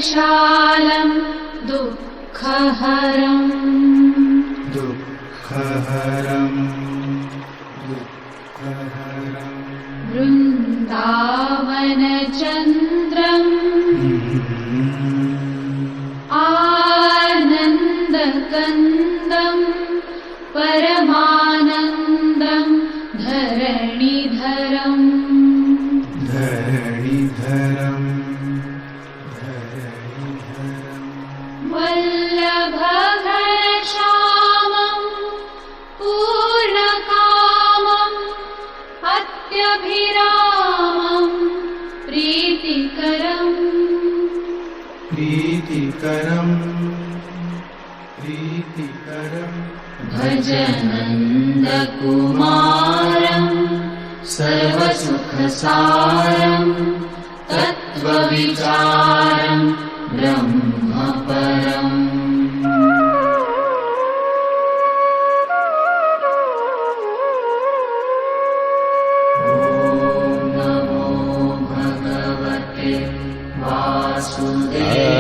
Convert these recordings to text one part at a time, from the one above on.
विशालं दुःखहरम् वृन्दावनचन्द्रम् आनन्दकन्दं परमानन्दं धरणिधरम् वल्लभघनश्यामं पूर्णकामम् अत्यभिरामं प्रीतिकरम् भजनन्दकुमारं सर्वसुखसारं तत्त्वविचारं ब्रह्मपरम् ॐ नमो भगवते वासुदेवाय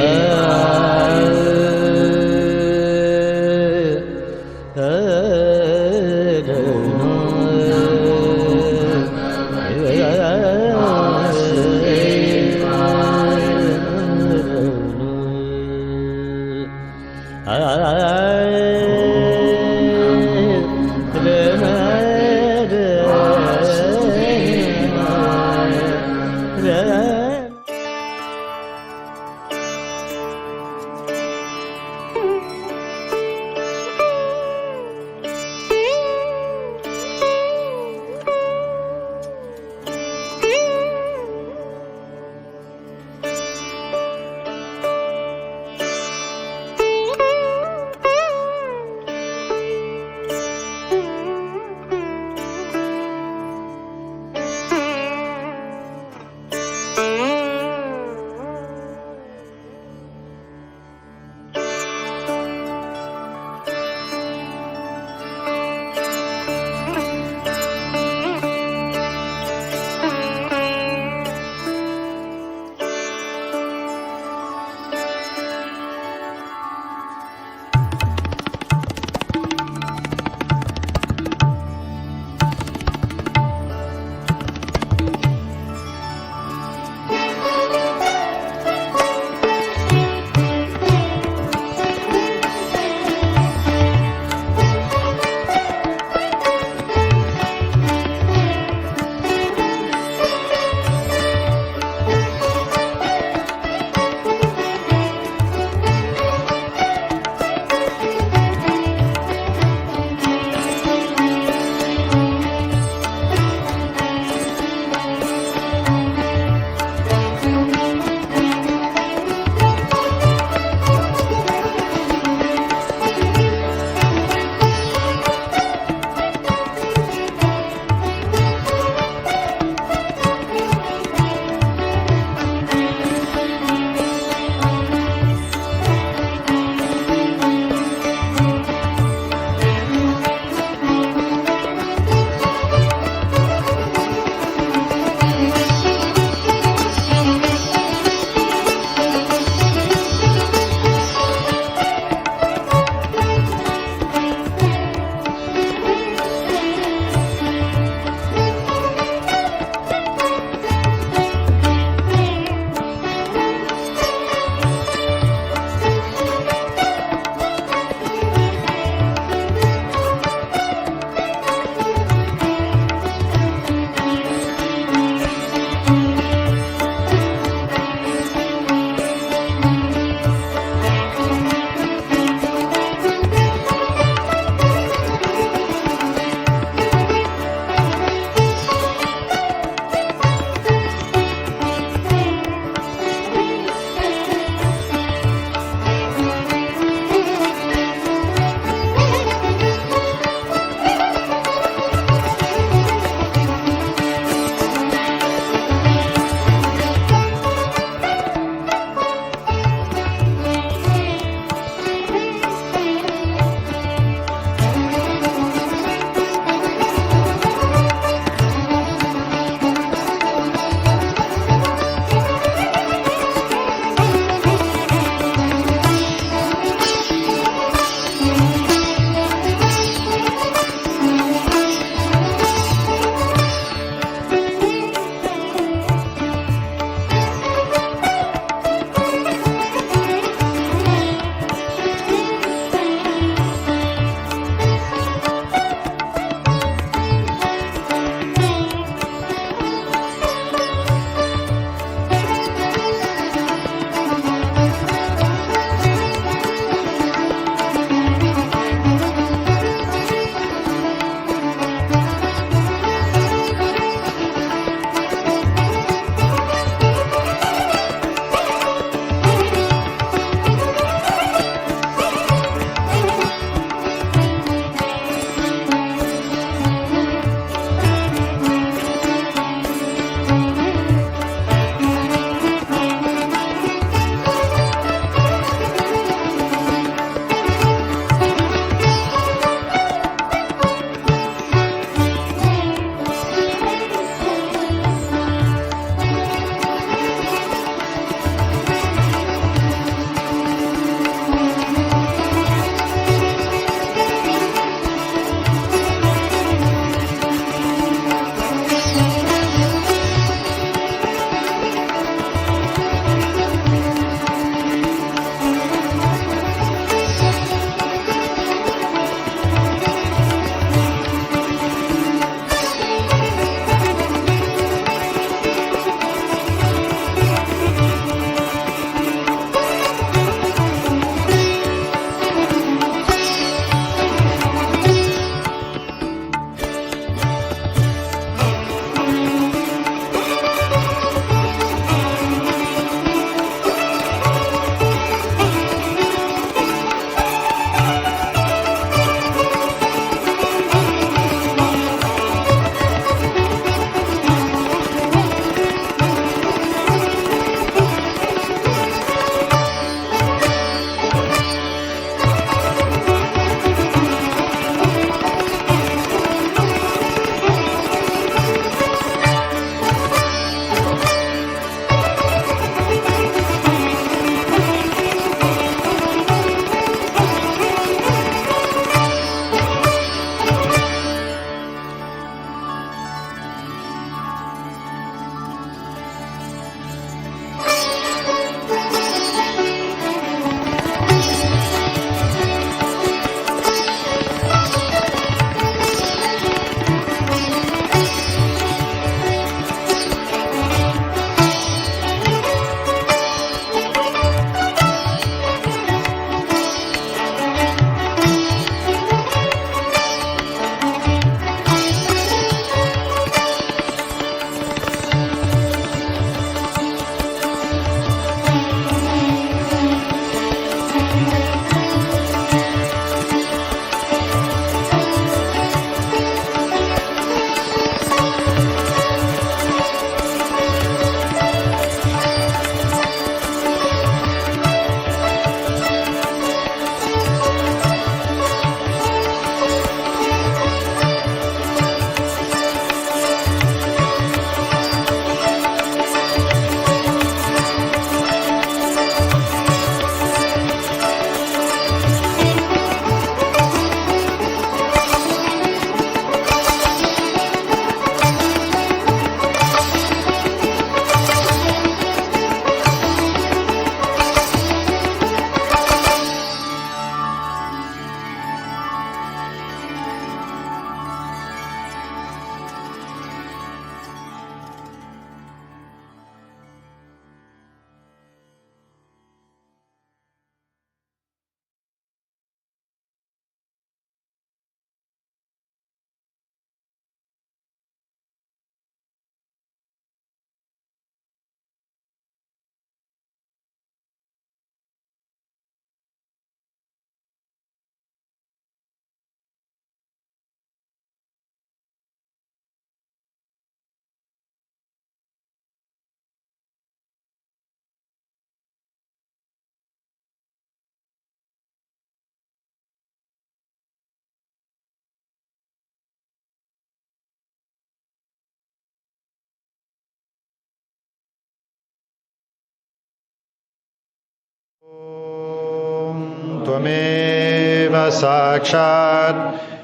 Tvameva Sakshat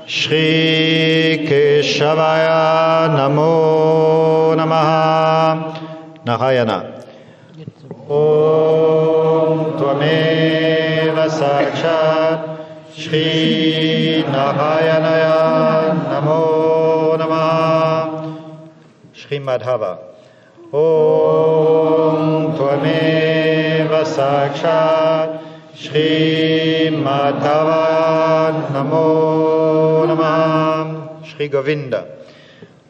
Shri Keshavaya Namo Namaha. Narayana. Om Tvameva Sakshat Shri Narayanaya Namo Namaha. Shri Madhava. Om Tvameva Sakshat Shri Madhava Namo Namaha. Shri Govinda.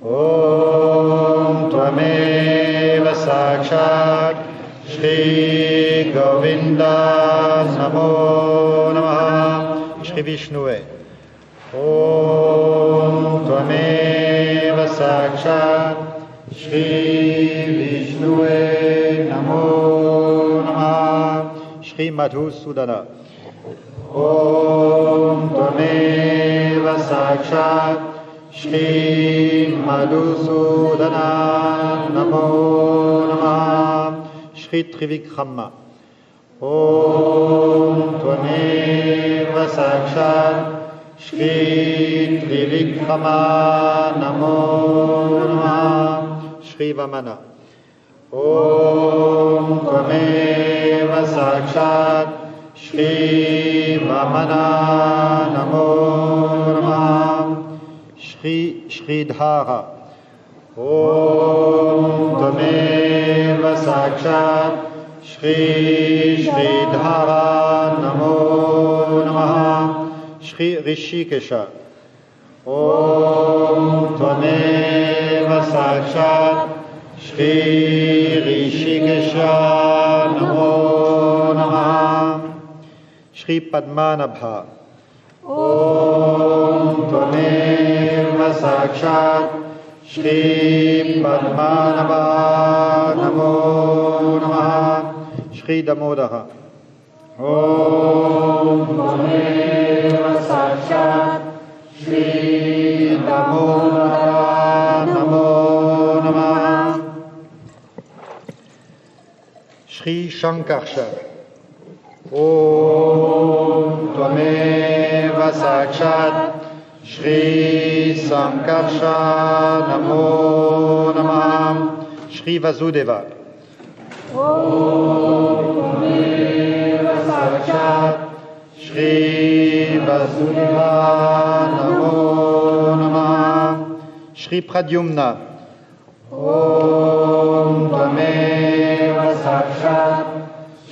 Om Tvameva Sakshat Shri Govinda Namo Namaha. Shri Vishnue. Om Tvameva Sakshat Shri Vishnue Namo Namaha. Shri Madhusudana. Om Tvameva Sakshat Shri Madhusudana Namo Namaha. Shri Trivikrama. Om Tvameva Sakshat Shri Trivikrama Namo Namaha. Shri Vamana. Om Tvameva Sakshat Shri Vamana Namo Namaha. Shridhara. Om Tvameva Sakshat Shri Shridhara Namo Namaha. Shri Rishikesha. Om Tvameva Sakshat Shri Rishikesha Namo Namaha. Shri Padmanabha. Om Tvameva Sakshat Shri Padmanabha Namo Namaha. Shri Damodara. Om Tvameva Sakshat Shri Damodara Namo Namaha. Shri Shankarsha. Om Tvameva Sakshat Shri Sankarsha Namo Namaha. Shri Vasudeva. Om Tvameva Sakshat Shri Vasudeva Namo Namaha. Shri Pradyumna. Om Tvameva Sakshat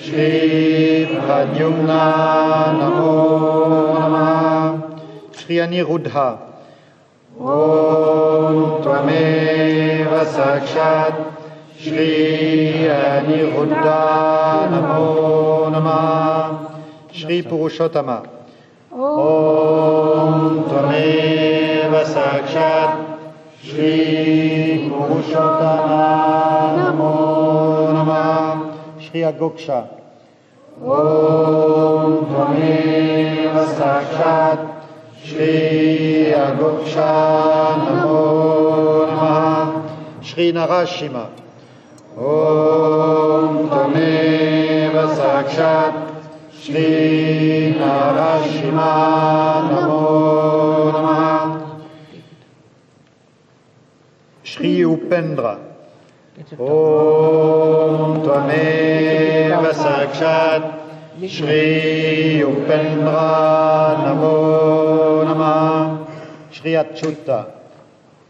Shri Pradyumna Namo Namaha. Shri Aniruddha. Om Tvameva Sakshat Shri Aniruddha Namo Namaha. Shri Purushottama. Om Tvameva Sakshat Shri Purushottama Namo Namaha. Shri Agoksha. Om Tvameva Sakshat Shri Agoksha Namo Namaha. Shri Narashima. Om Tvameva Sakshat Shri Narashima Namo Namaha. Shri Upendra. Om Tvameva Sakshat Shri Upendra Namo Namaha. Shri Achyuta.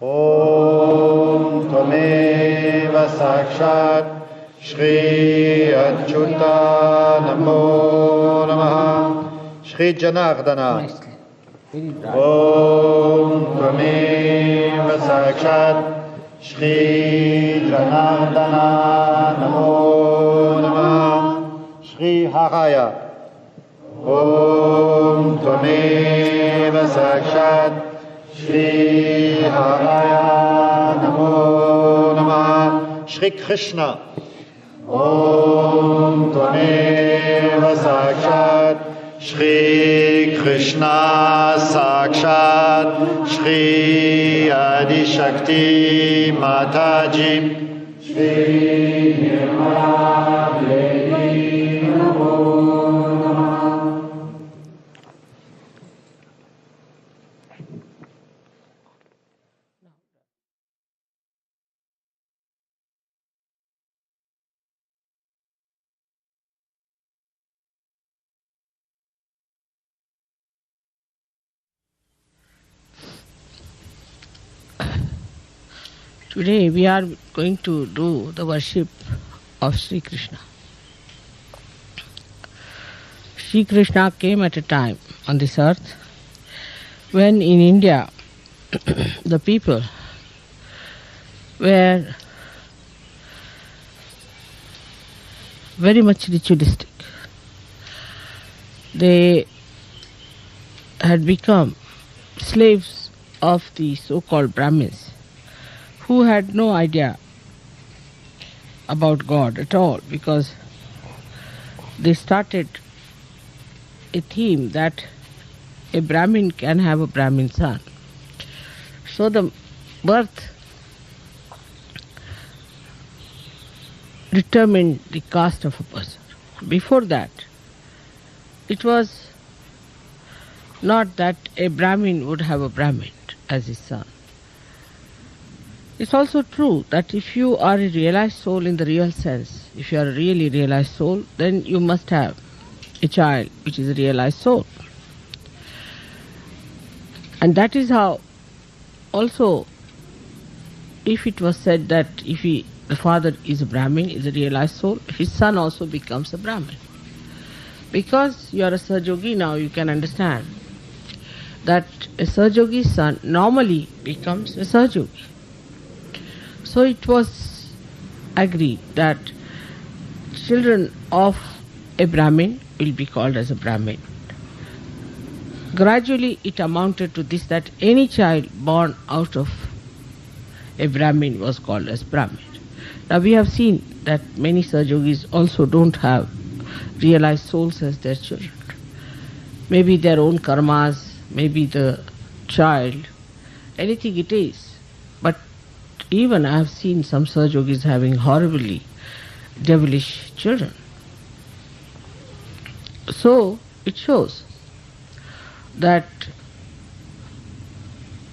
Om Tvameva Sakshat Shri Achyuta Namo Namaha. Shri Janardana. Om Tvameva Sakshat Shri Janardana Namo Namaha. Shri Haraya. Om Tvameva Sakshat Shri Haraya Namo Namaha. Shri Krishna. Om Tvameva Sakshat Shri Krishna Sakshat Shri Adi Shakti Mataji Shri Mataji Namo Namaha. Today we are going to do the worship of Shri Krishna. Shri Krishna came at a time on this earth when in India the people were very much ritualistic. They had become slaves of the so-called Brahmins, who had no idea about God at all, because they started a theme that a Brahmin can have a Brahmin son. So the birth determined the caste of a person. Before that, it was not that a Brahmin would have a Brahmin as his son. It's also true that if you are a realized soul in the real sense, if you are a really realized soul, then you must have a child which is a realized soul. And that is how also, if it was said that if the father is a Brahmin, is a realized soul, his son also becomes a Brahmin. Because you are a Sahajogi now, you can understand that a Sahajogi's son normally becomes a Sahajogi. So it was agreed that children of a Brahmin will be called as a Brahmin. Gradually it amounted to this, that any child born out of a Brahmin was called as Brahmin. Now we have seen that many Sahajogis also don't have realized souls as their children. Maybe their own karmas, maybe the child, anything it is. But even I have seen some Sahajogis having horribly devilish children. So it shows that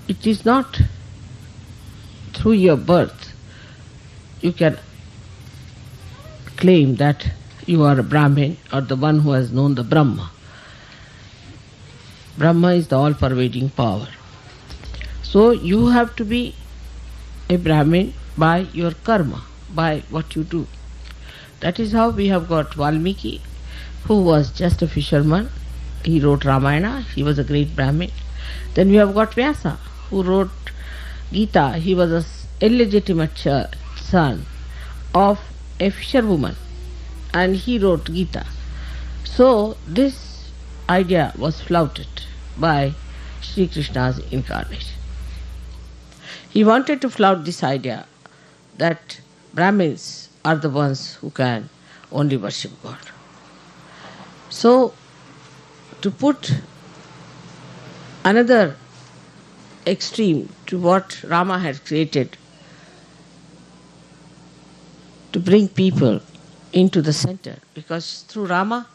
it is not through your birth you can claim that you are a Brahmin or the one who has known the Brahma. Brahma is the all-pervading power. So you have to be a Brahmin by your karma, by what you do. That is how we have got Valmiki, who was just a fisherman. He wrote Ramayana, he was a great Brahmin. Then we have got Vyasa, who wrote Gita. He was an illegitimate son of a fisherwoman, and he wrote Gita. So this idea was flouted by Shri Krishna's incarnation. He wanted to flout this idea that Brahmins are the ones who can only worship God. So, to put another extreme to what Rama had created, to bring people into the center, because through Rama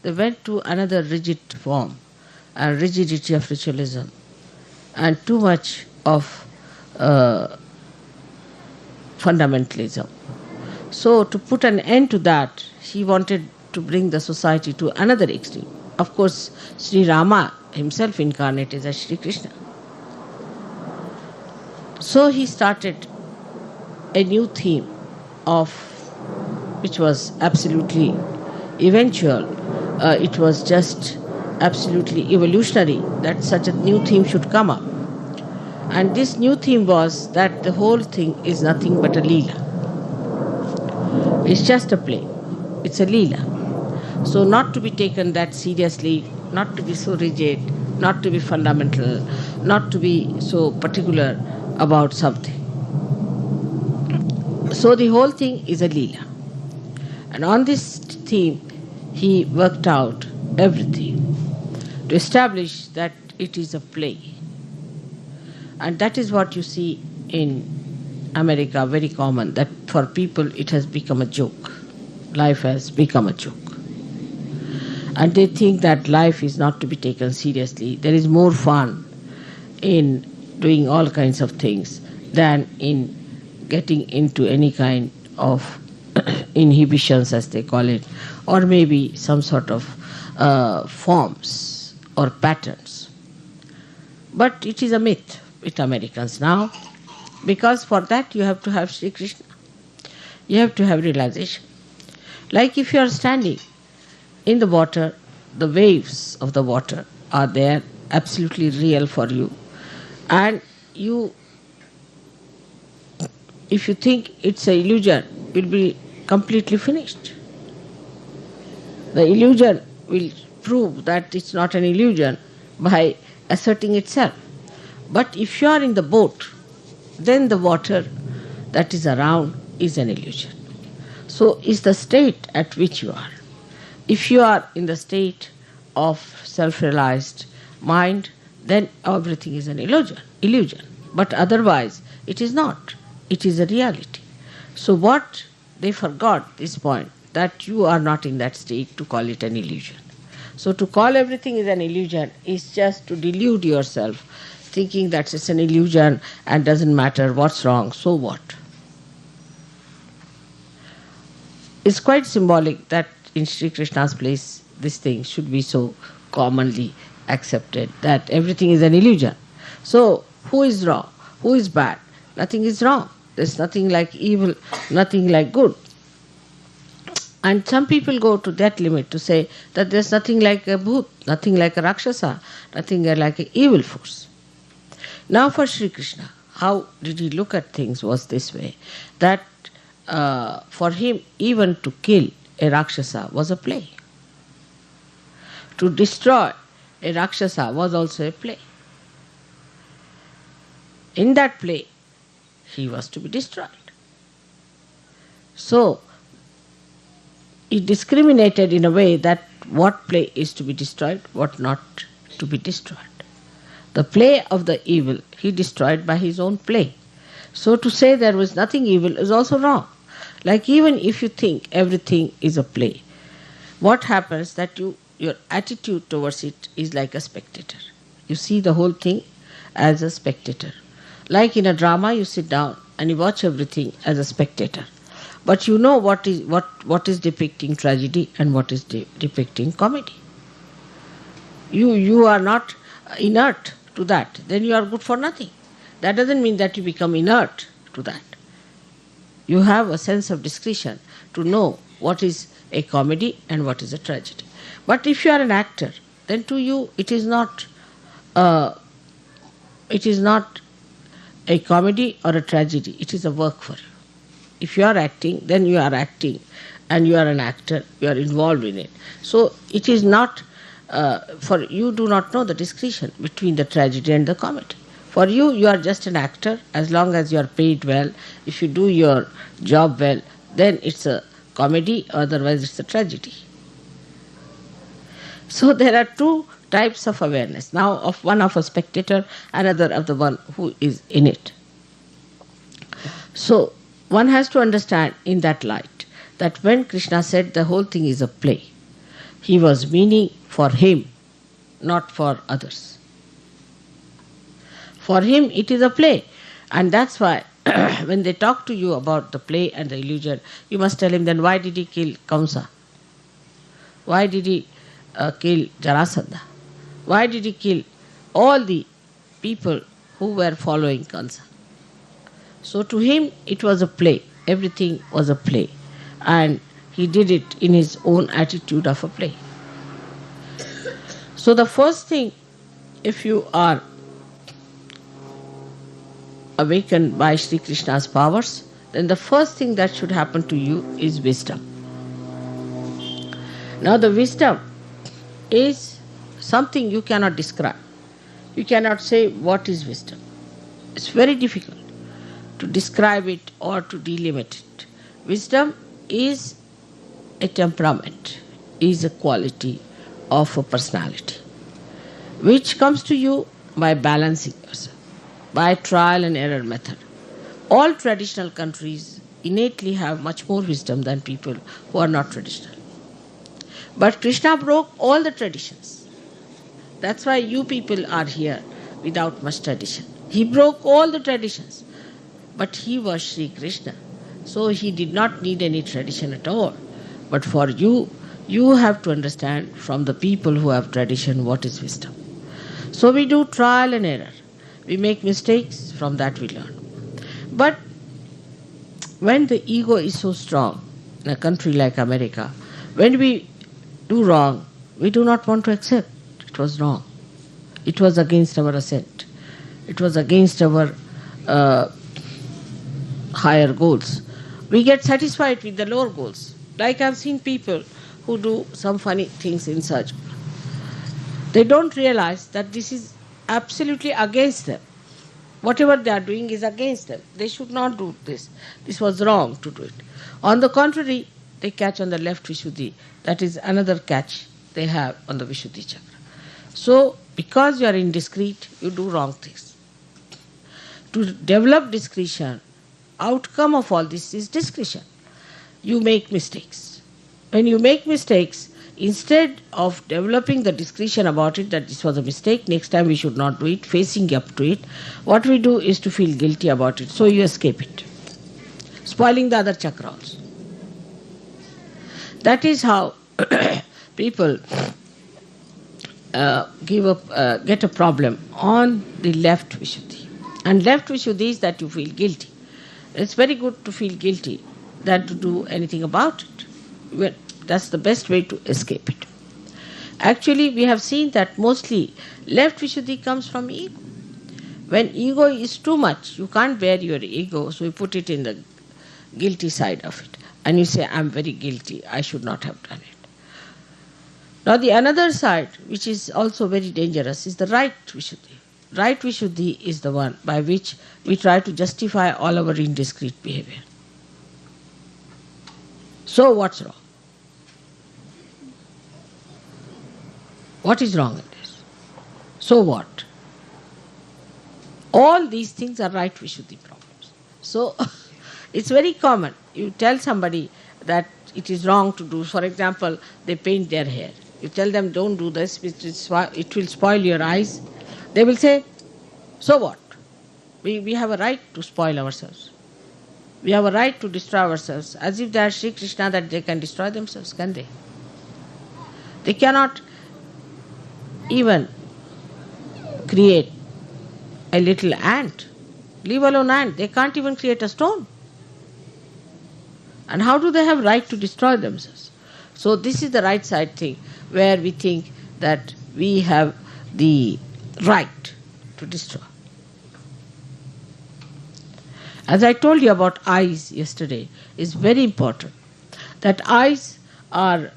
they went to another rigid form, a rigidity of ritualism, and too much of fundamentalism. So to put an end to that, he wanted to bring the society to another extreme. Of course, Sri Rama himself incarnated as Shri Krishna. So he started a new theme which was absolutely eventual. It was just absolutely evolutionary that such a new theme should come up. And this new theme was that the whole thing is nothing but a Lila. It's just a play. It's a Lila. So not to be taken that seriously, not to be so rigid, not to be fundamental, not to be so particular about something. So the whole thing is a Lila. And on this theme, he worked out everything to establish that it is a play. And that is what you see in America, very common, that for people it has become a joke. Life has become a joke. And they think that life is not to be taken seriously. There is more fun in doing all kinds of things than in getting into any kind of inhibitions, as they call it, or maybe some sort of forms or patterns. But it is a myth with Americans now. Because for that you have to have Shri Krishna. You have to have realization. Like if you are standing in the water, the waves of the water are there, absolutely real for you. And you, if you think it's an illusion, will be completely finished. The illusion will prove that it's not an illusion by asserting itself. But if you are in the boat, then the water that is around is an illusion. So is the state at which you are. If you are in the state of self-realized mind, then everything is an illusion. But otherwise, it is not. It is a reality. So what they forgot this point, that you are not in that state to call it an illusion. So to call everything is an illusion is just to delude yourself, thinking that it's an illusion and doesn't matter what's wrong, so what? It's quite symbolic that in Shri Krishna's place this thing should be so commonly accepted, that everything is an illusion. So who is wrong? Who is bad? Nothing is wrong. There's nothing like evil, nothing like good. And some people go to that limit to say that there's nothing like a bhoot, nothing like a rakshasa, nothing like an evil force. Now for Shri Krishna, how did he look at things was this way, that for him even to kill a rakshasa was a play. To destroy a rakshasa was also a play. In that play, he was to be destroyed. So, he discriminated in a way that what play is to be destroyed, what not to be destroyed. The play of the evil he destroyed by his own play. So to say there was nothing evil is also wrong. Like even if you think everything is a play, what happens that your attitude towards it is like a spectator. You see the whole thing as a spectator. Like in a drama, you sit down and you watch everything as a spectator. But you know what is depicting tragedy and what is depicting comedy. You are not inert to that. Then you are good for nothing. That doesn't mean that you become inert to that. You have a sense of discretion to know what is a comedy and what is a tragedy. But if you are an actor, then to you it is not a comedy or a tragedy. It is a work for you. If you are acting, then you are acting and you are an actor, you are involved in it. So it is not, for you do not know the distinction between the tragedy and the comedy. For you, you are just an actor. As long as you are paid well, if you do your job well, then it's a comedy, otherwise it's a tragedy. So there are two types of awareness. Now of one of a spectator, another of the one who is in it. So one has to understand in that light that when Krishna said the whole thing is a play, he was meaning for him, not for others. For him it is a play, and that's why when they talk to you about the play and the illusion, you must tell him, then why did he kill Kamsa? Why did he kill Jarasandha? Why did he kill all the people who were following Kamsa? So to him it was a play. Everything was a play. And he did it in his own attitude of a play. So the first thing, if you are awakened by Shri Krishna's powers, then the first thing that should happen to you is wisdom. Now the wisdom is something you cannot describe. You cannot say what is wisdom. It's very difficult to describe it or to delimit it. Wisdom is a temperament, is a quality of a personality, which comes to you by balancing yourself, by trial and error method. All traditional countries innately have much more wisdom than people who are not traditional. But Krishna broke all the traditions. That's why you people are here without much tradition. He broke all the traditions. But he was Shri Krishna, so he did not need any tradition at all. But for you, you have to understand from the people who have tradition what is wisdom. So we do trial and error. We make mistakes, from that we learn. But when the ego is so strong, in a country like America, when we do wrong, we do not want to accept it was wrong. It was against our assent. It was against our higher goals. We get satisfied with the lower goals. Like I've seen people who do some funny things in surgery. They don't realize that this is absolutely against them. Whatever they are doing is against them. They should not do this. This was wrong to do it. On the contrary, they catch on the left Vishuddhi. That is another catch they have on the Vishuddhi chakra. So, because you are indiscreet, you do wrong things. To develop discretion, outcome of all this is discretion. You make mistakes. When you make mistakes, instead of developing the discretion about it, that this was a mistake, next time we should not do it, facing up to it, what we do is to feel guilty about it. So you escape it, spoiling the other chakra also. That is how people get a problem on the left Vishuddhi. And left Vishuddhi is that you feel guilty. It's very good to feel guilty than to do anything about it. Well, that's the best way to escape it. Actually, we have seen that mostly left Vishuddhi comes from ego. When ego is too much, you can't bear your ego, so you put it in the guilty side of it. And you say, I'm very guilty, I should not have done it. Now the another side, which is also very dangerous, is the right Vishuddhi. Right Vishuddhi is the one by which we try to justify all our indiscreet behavior. So what's wrong? What is wrong in this? So what? All these things are right Vishuddhi problems. So it's very common. You tell somebody that it is wrong to do. For example, they paint their hair. You tell them, don't do this, it will spoil your eyes. They will say, so what? We have a right to spoil ourselves. We have a right to destroy ourselves. As if they are Shri Krishna, that they can destroy themselves, can they? They cannot even create a little ant. Leave alone ant. They can't even create a stone. And how do they have right to destroy themselves? So this is the right side thing, where we think that we have the right to destroy. As I told you about eyes yesterday, is very important. That eyes are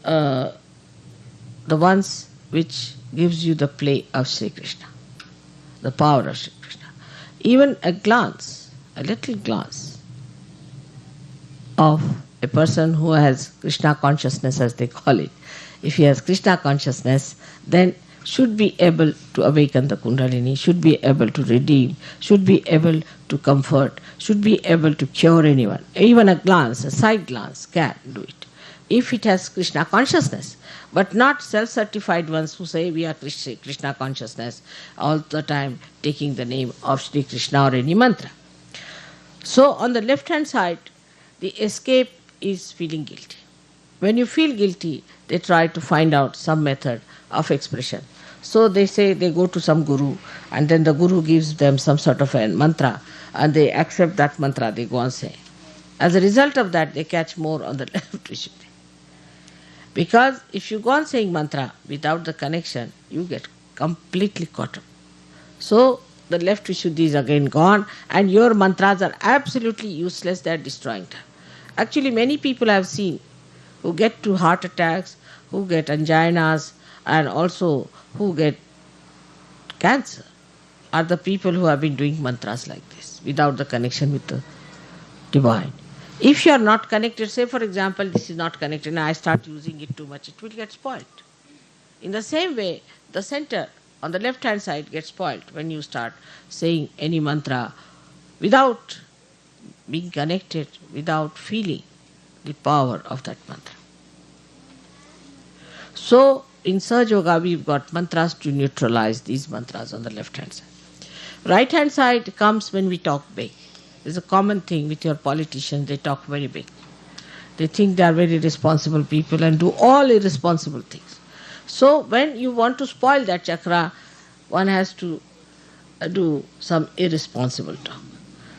the ones which gives you the play of Shri Krishna, the power of Shri Krishna. Even a glance, a little glance of a person who has Krishna consciousness, as they call it, if he has Krishna consciousness, then should be able to awaken the Kundalini, should be able to redeem, should be able to comfort, should be able to cure anyone. Even a glance, a side glance can do it, if it has Krishna consciousness, but not self-certified ones who say we are Krishna consciousness all the time, taking the name of Shri Krishna or any mantra. So on the left-hand side, the escape is feeling guilty. When you feel guilty, they try to find out some method of expression. So they say they go to some guru, and then the guru gives them some sort of a mantra, and they accept that mantra, they go on saying. As a result of that, they catch more on the left Vishuddhi. Because if you go on saying mantra without the connection, you get completely caught up. So the left Vishuddhi is again gone, and your mantras are absolutely useless, they are destroying time. Actually, many people I have seen who get to heart attacks, who get anginas, and also who get cancer, are the people who have been doing mantras like this, without the connection with the divine. If you are not connected, say for example, this is not connected, and I start using it too much, it will get spoiled. In the same way, the center on the left hand side gets spoiled when you start saying any mantra without being connected, without feeling the power of that mantra. So in Sahaja Yoga, we've got mantras to neutralize these mantras on the left hand side. Right hand side comes when we talk big. It's a common thing with your politicians, they talk very big. They think they are very responsible people and do all irresponsible things. So when you want to spoil that chakra, one has to do some irresponsible talk.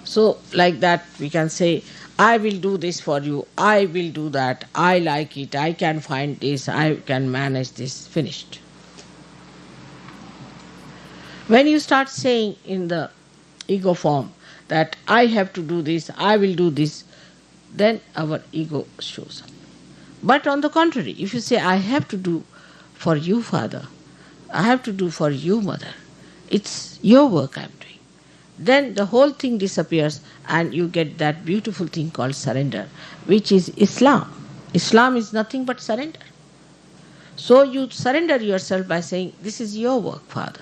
So like that we can say, I will do this for you, I will do that, I like it, I can find this, I can manage this, finished. When you start saying in the ego form that I have to do this, I will do this, then our ego shows up. But on the contrary, if you say, I have to do for you, Father, I have to do for you, Mother, it's your work I'm doing, then the whole thing disappears and you get that beautiful thing called surrender, which is Islam. Islam is nothing but surrender. So you surrender yourself by saying, this is your work, Father.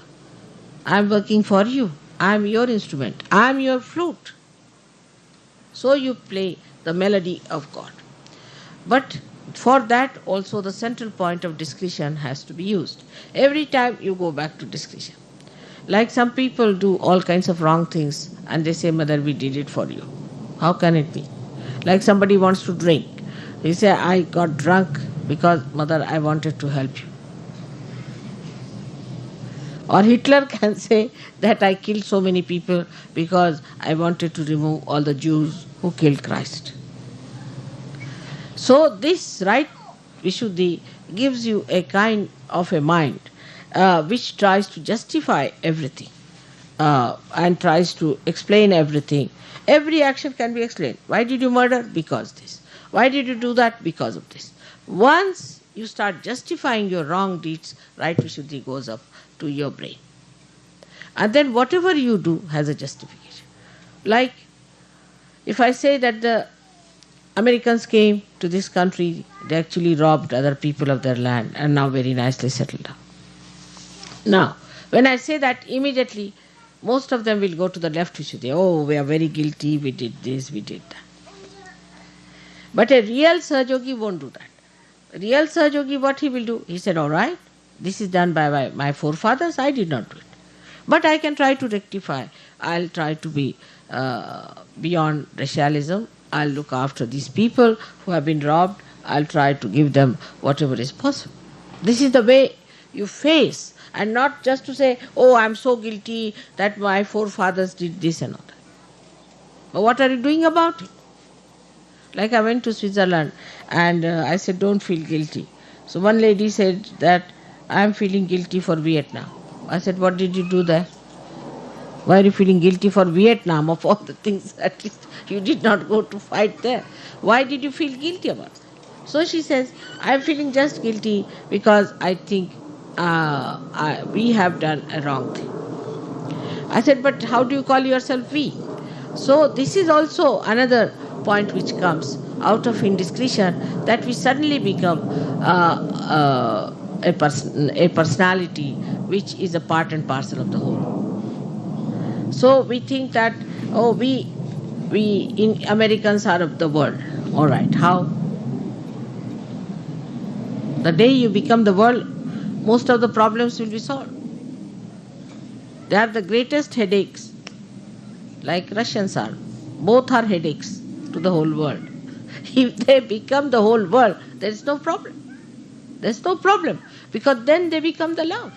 I'm working for you. I'm your instrument. I'm your flute. So you play the melody of God. But for that also the central point of discretion has to be used. Every time you go back to discretion. Like some people do all kinds of wrong things and they say, Mother, we did it for you. How can it be? Like somebody wants to drink. He say, I got drunk because, Mother, I wanted to help you. Or Hitler can say that I killed so many people because I wanted to remove all the Jews who killed Christ. So this right Vishuddhi gives you a kind of a mind which tries to justify everything and tries to explain everything. Every action can be explained. Why did you murder? Because this. Why did you do that? Because of this. Once you start justifying your wrong deeds, right Vishuddhi goes up to your brain. And then whatever you do has a justification. Like if I say that the Americans came to this country, they actually robbed other people of their land and now very nicely settled down. Now, when I say that, immediately most of them will go to the left Vishuddhi. Oh, we are very guilty, we did this, we did that. But a real Sahajogi won't do that. A real Sahajogi, what he will do? He said, all right, this is done by my forefathers, I did not do it. But I can try to rectify. I'll try to be beyond racialism. I'll look after these people who have been robbed. I'll try to give them whatever is possible. This is the way you face, and not just to say, oh, I'm so guilty that my forefathers did this and all that. But what are you doing about it? Like I went to Switzerland and I said, don't feel guilty. So one lady said that I'm feeling guilty for Vietnam. I said, what did you do there? Why are you feeling guilty for Vietnam? Of all the things, at least you did not go to fight there. Why did you feel guilty about it? So she says, I'm feeling just guilty because I think we have done a wrong thing. I said, but how do you call yourself we? So this is also another point which comes out of indiscretion, that we suddenly become a personality which is a part and parcel of the whole. So we think that, oh, we in Americans are of the world. All right, how? The day you become the world, most of the problems will be solved. They have the greatest headaches, like Russians are. Both are headaches to the whole world. If they become the whole world, there is no problem. There is no problem, because then they become the love.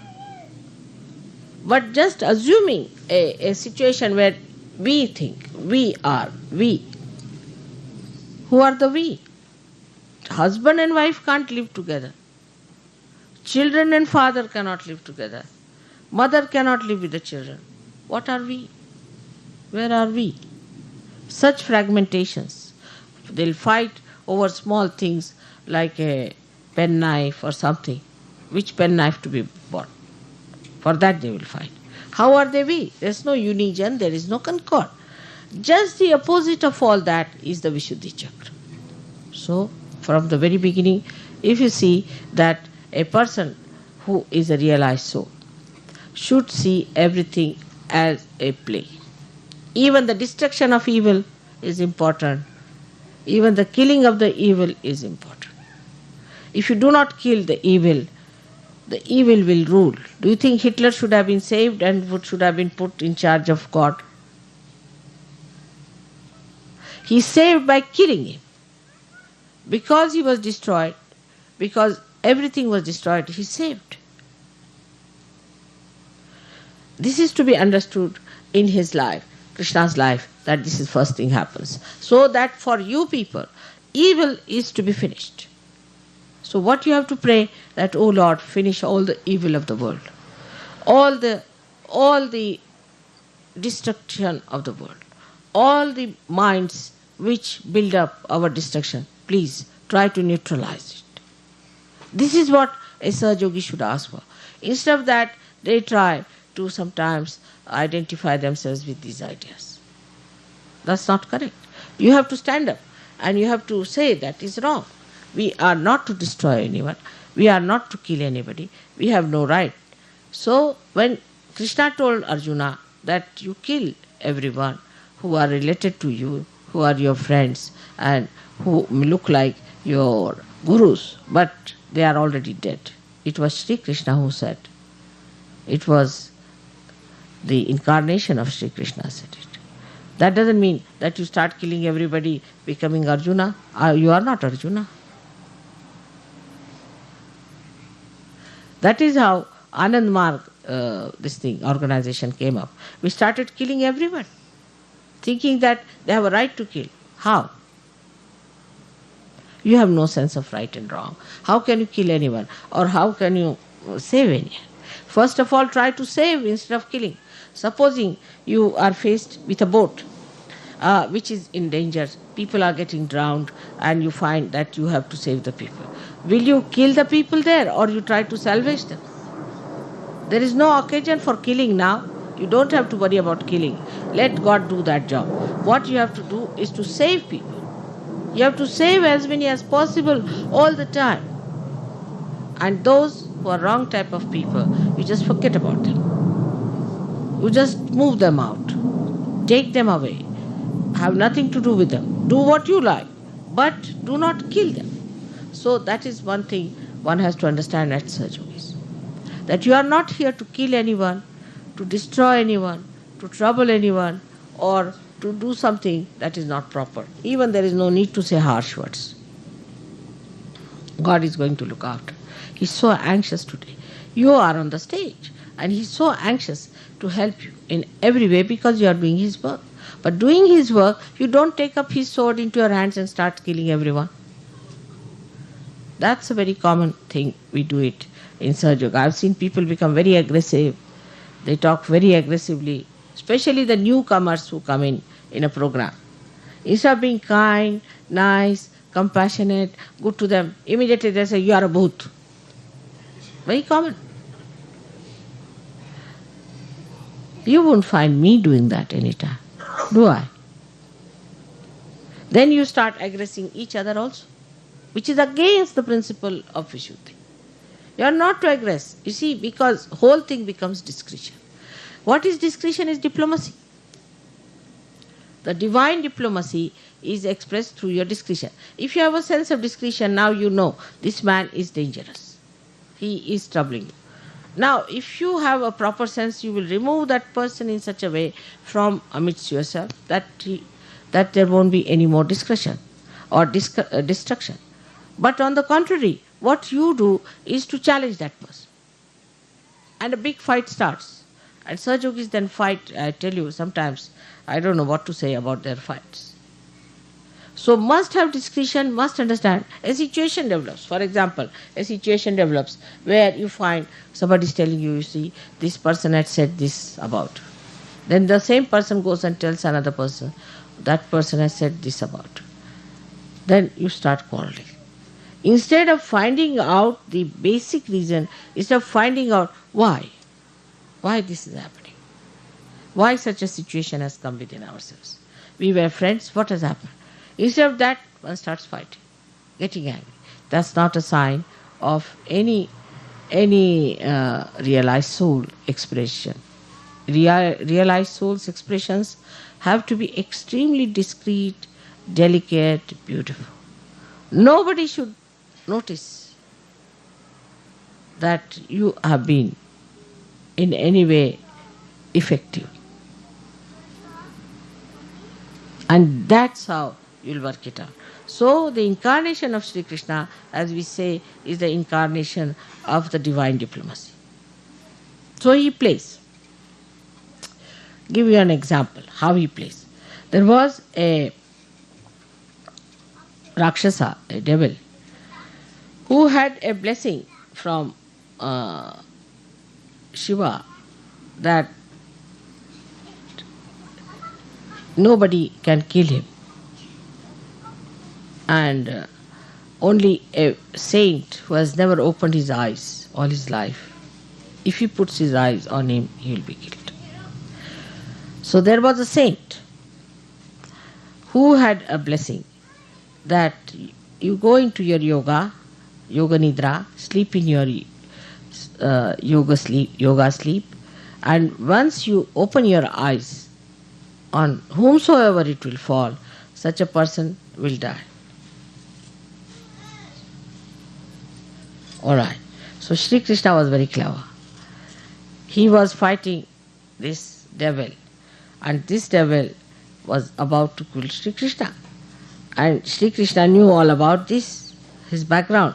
But just assuming a situation where we think we are we. Who are the we? Husband and wife can't live together. Children and father cannot live together. Mother cannot live with the children. What are we? Where are we? Such fragmentations. They'll fight over small things like a penknife or something. Which penknife to be bought? For that they will fight. How are they we? There is no union, there is no concord. Just the opposite of all that is the Vishuddhi Chakra. So, from the very beginning, if you see that a person who is a realized soul should see everything as a play. Even the destruction of evil is important. Even the killing of the evil is important. If you do not kill the evil will rule. Do you think Hitler should have been saved and should have been put in charge of God? He is saved by killing him. Because he was destroyed, because everything was destroyed, he is saved. This is to be understood in his life. Krishna's life that this is first thing happens. So that for you people, evil is to be finished. So what you have to pray that, oh Lord, finish all the evil of the world, all the destruction of the world, all the minds which build up our destruction, please try to neutralize it. This is what a Sahaja Yogi should ask for. Instead of that, they try to sometimes identify themselves with these ideas. That's not correct. You have to stand up and you have to say that is wrong. We are not to destroy anyone. We are not to kill anybody. We have no right. So when Krishna told Arjuna that you kill everyone who are related to you, who are your friends and who look like your gurus, but they are already dead. It was Shri Krishna who said. It was the incarnation of Shri Krishna said it. That doesn't mean that you start killing everybody, becoming Arjuna. You are not Arjuna. That is how Anand Marg, organization came up. We started killing everyone, thinking that they have a right to kill. How? You have no sense of right and wrong. How can you kill anyone? Or how can you save anyone? First of all, try to save instead of killing. Supposing you are faced with a boat which is in danger, people are getting drowned, and you find that you have to save the people. Will you kill the people there or you try to salvage them? There is no occasion for killing now. You don't have to worry about killing. Let God do that job. What you have to do is to save people. You have to save as many as possible all the time. And those who are wrong type of people, you just forget about them. You just move them out. Take them away. Have nothing to do with them. Do what you like, but do not kill them. So that is one thing one has to understand at Sahaja Yogis. That you are not here to kill anyone, to destroy anyone, to trouble anyone, or to do something that is not proper. Even there is no need to say harsh words. God is going to look after. He's so anxious today. You are on the stage and He's so anxious to help you in every way because you are doing His work. But doing His work, you don't take up His sword into your hands and start killing everyone. That's a very common thing. We do it in Sahaja Yoga. I've seen people become very aggressive. They talk very aggressively, especially the newcomers who come in a program. Instead of being kind, nice, compassionate, good to them, immediately they say, you are a bhoot. Very common. You won't find me doing that anytime, do I? Then you start aggressing each other also, which is against the principle of Vishuddhi. You are not to aggress. You see, because whole thing becomes discretion. What is discretion is diplomacy. The divine diplomacy is expressed through your discretion. If you have a sense of discretion, now you know this man is dangerous. He is troubling you. Now, if you have a proper sense, you will remove that person in such a way from amidst yourself that there won't be any more discretion or destruction. But on the contrary, what you do is to challenge that person. And a big fight starts. And Sahaja Yogis then fight, I tell you, sometimes I don't know what to say about their fights. So must have discretion, must understand. A situation develops. For example, a situation develops where you find somebody is telling you, you see, this person had said this about. Then the same person goes and tells another person, that person has said this about. Then you start quarreling. Instead of finding out the basic reason, instead of finding out why this is happening, why such a situation has come within ourselves. We were friends, what has happened? Instead of that, one starts fighting, getting angry. That's not a sign of any realized soul expression. Realized soul's expressions have to be extremely discreet, delicate, beautiful. Nobody should notice that you have been in any way effective. And that's how you'll work it out. So the incarnation of Shri Krishna, as we say, is the incarnation of the divine diplomacy. So he plays. give you an example how he plays. There was a Rakshasa, a devil, who had a blessing from Shiva that nobody can kill him, and only a saint who has never opened his eyes all his life, if he puts his eyes on him, he will be killed. So there was a saint who had a blessing that you go into your yoga nidra, sleep in your yoga sleep, and once you open your eyes on whomsoever it will fall, such a person will die. Alright. So Shri Krishna was very clever. He was fighting this devil, and this devil was about to kill Shri Krishna. And Shri Krishna knew all about this, his background.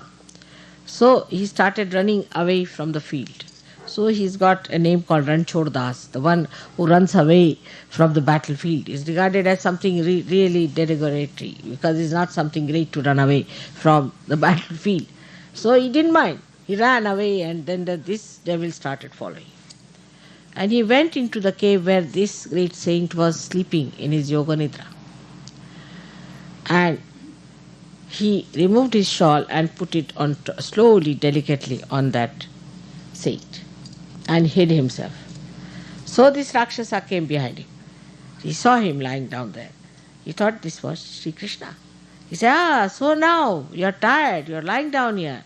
So he started running away from the field. So he's got a name called Ranchor Das. The one who runs away from the battlefield is regarded as something really derogatory, because it's not something great to run away from the battlefield. So he didn't mind. He ran away, and then this devil started following. And he went into the cave where this great saint was sleeping in his yoga nidra. And he removed his shawl and put it on slowly, delicately on that saint, and hid himself. So this Rakshasa came behind him. He saw him lying down there. He thought this was Shri Krishna. He said, so now you're tired, you're lying down here.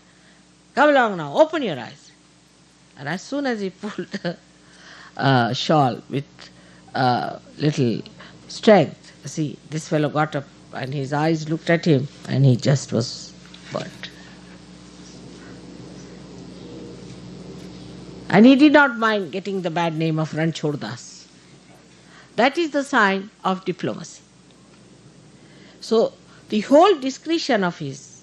Come along now, open your eyes. And as soon as he pulled the shawl with little strength, see, this fellow got up and his eyes looked at him, and he just was burnt. And he did not mind getting the bad name of Ranchor Das. That is the sign of diplomacy. So the whole discretion of his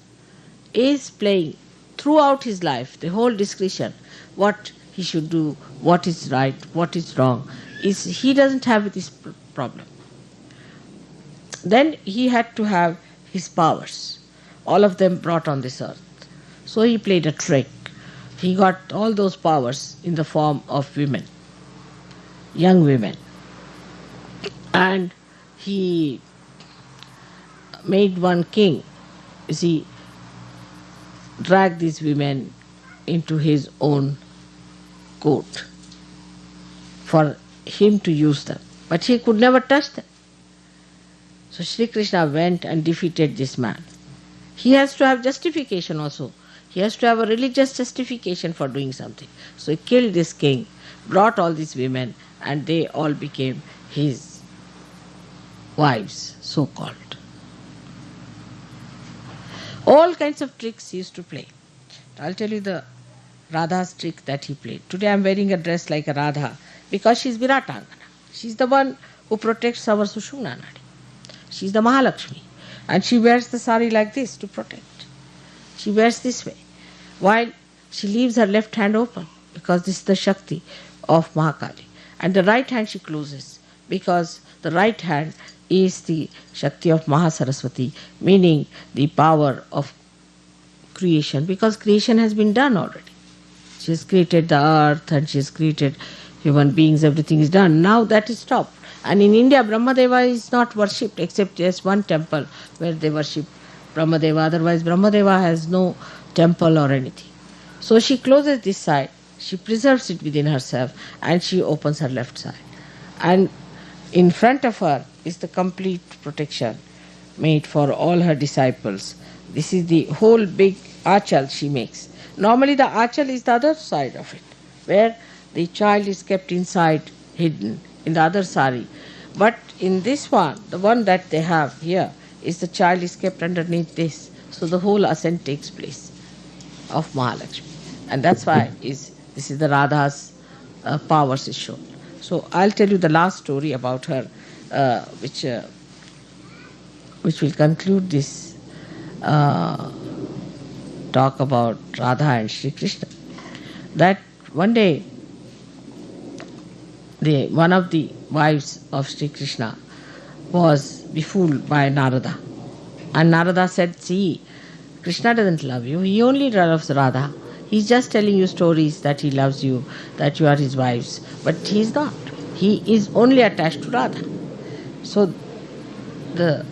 is playing throughout his life, the whole discretion, what he should do, what is right, what is wrong, is he doesn't have this problem. Then he had to have his powers, all of them brought on this earth. So he played a trick. He got all those powers in the form of women, young women. And he made one king, you see, drag these women into his own court for him to use them. But he could never touch them. So Shri Krishna went and defeated this man. He has to have justification also. He has to have a religious justification for doing something. So he killed this king, brought all these women, and they all became his wives, so-called. All kinds of tricks he used to play. I'll tell you the Radha's trick that he played. Today I'm wearing a dress like a Radha because she's Viratangana. She's the one who protects our Sushumna Nadi. She's the Mahalakshmi. And she wears the sari like this to protect. She wears this way. While she leaves her left hand open, because this is the Shakti of Mahakali. And the right hand she closes, because the right hand is the Shakti of Mahasaraswati, meaning the power of creation, because creation has been done already. She has created the earth and she has created human beings, everything is done. Now that is stopped. And in India, Brahmadeva is not worshipped, except there's one temple where they worship Brahmadeva. Otherwise, Brahmadeva has no temple or anything. So she closes this side, she preserves it within herself, and she opens her left side. And in front of her is the complete protection made for all her disciples. This is the whole big achal she makes. Normally the achal is the other side of it, where the child is kept inside, hidden in the other sari. But in this one, the one that they have here, is the child is kept underneath this. So the whole ascent takes place of Mahalakshmi. And that's why this is the Radha's powers is shown. So I'll tell you the last story about her, which will conclude this talk about Radha and Shri Krishna. That one day one of the wives of Shri Krishna was befooled by Narada. And Narada said, see, Krishna doesn't love you, he only loves Radha. He's just telling you stories that he loves you, that you are his wives. But he's not. He is only attached to Radha. So the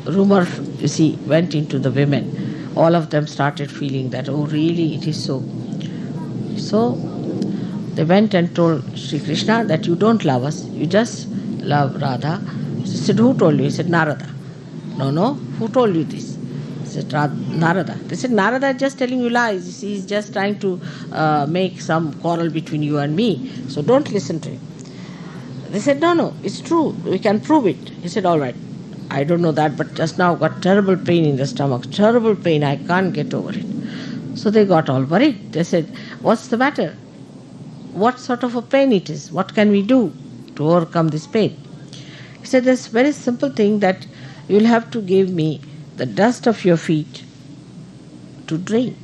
rumor, you see, went into the women. All of them started feeling that, oh really, it is so. So they went and told Shri Krishna that you don't love us, you just love Radha. He said, who told you? He said, Narada. No, who told you this? He said, Narada. They said, Narada is just telling you lies. He is just trying to make some quarrel between you and me. So don't listen to him. They said, no, it's true. We can prove it. He said, all right. I don't know that, but just now got terrible pain in the stomach. Terrible pain. I can't get over it. So they got all worried. They said, what's the matter? What sort of a pain it is? What can we do to overcome this pain? He said, there's a very simple thing that you'll have to give me the dust of your feet to drink.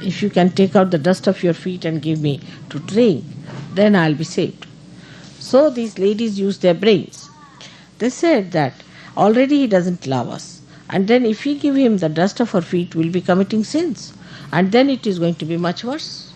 If you can take out the dust of your feet and give me to drink, then I'll be saved. So these ladies used their brains. They said that already he doesn't love us. And then if we give him the dust of our feet, we'll be committing sins. And then it is going to be much worse.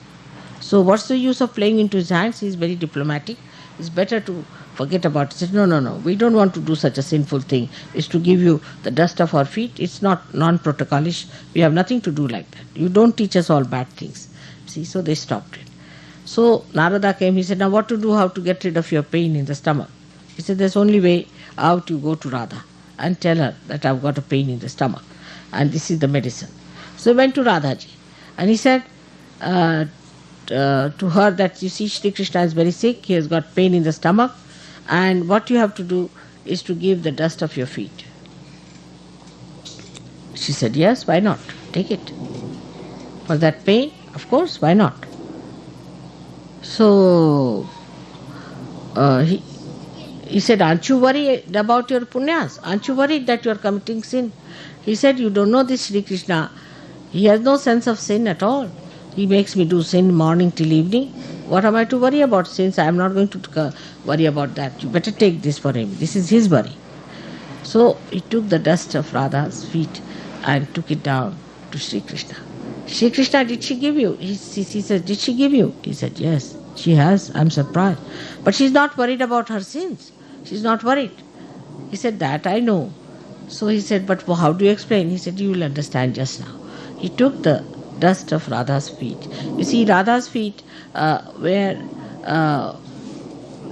So what's the use of playing into his hands? He's very diplomatic. It's better to forget about it. He said, no, we don't want to do such a sinful thing. It's to give you the dust of our feet. It's not non-protocolish. We have nothing to do like that. You don't teach us all bad things. See, so they stopped it. So Narada came, he said, now what to do, how to get rid of your pain in the stomach? He said, there's only way out, you go to Radha and tell her that I've got a pain in the stomach and this is the medicine. So he went to Radhaji and he said to her that, you see, Shri Krishna is very sick, he has got pain in the stomach, and what you have to do is to give the dust of your feet. She said, yes, why not? Take it. For that pain, of course, why not? So he said, aren't you worried about your punyas? Aren't you worried that you are committing sin? He said, you don't know this Shri Krishna. He has no sense of sin at all. He makes me do sin morning till evening. What am I to worry about sins? I am not going to worry about that. You better take this for him. This is his worry. So he took the dust of Radha's feet and took it down to Shri Krishna. Shri Krishna, did she give you? He said, did she give you? He said, yes, she has. I'm surprised. But she's not worried about her sins. She's not worried. He said, that I know. So he said, but how do you explain? He said, you will understand just now. He took the dust of Radha's feet. You see, Radha's feet were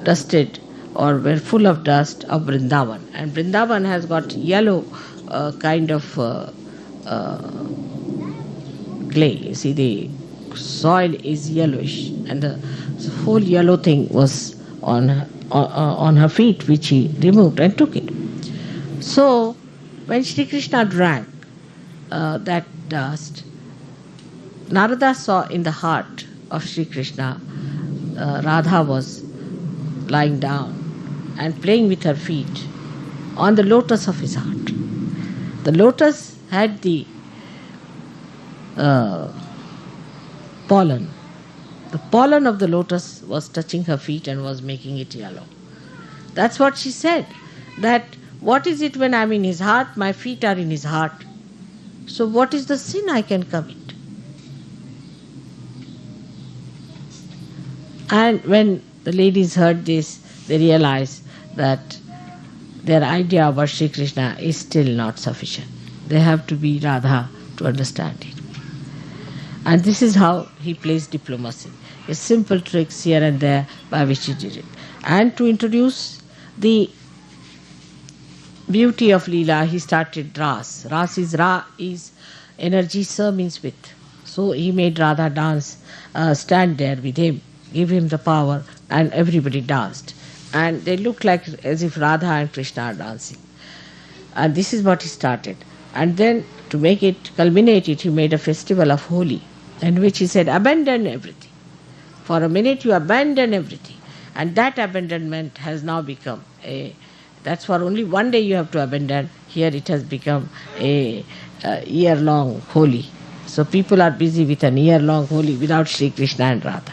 dusted or were full of dust of Vrindavan. And Vrindavan has got yellow kind of clay. You see, the soil is yellowish and the whole yellow thing was on her feet, which he removed and took it. So when Shri Krishna drank that dust, Narada saw in the heart of Shri Krishna, Radha was lying down and playing with her feet on the lotus of his heart. The lotus had the pollen. The pollen of the lotus was touching her feet and was making it yellow. That's what she said, that what is it when I'm in his heart? My feet are in his heart. So what is the sin I can commit? And when the ladies heard this, they realized that their idea about Shri Krishna is still not sufficient. They have to be Radha to understand it. And this is how he plays diplomacy. His simple tricks here and there by which he did it. And to introduce the beauty of Lila, he started Ras. Ras is Ra is energy, Sa means with. So he made Radha dance, stand there with him, give him the power, and everybody danced. And they looked like as if Radha and Krishna are dancing. And this is what he started. And then to make it, culminate it, he made a festival of Holi, in which he said, abandon everything. For a minute you abandon everything. And that abandonment has now become that's for only one day you have to abandon. Here it has become a year-long Holi. So people are busy with an year-long Holi without Shri Krishna and Radha.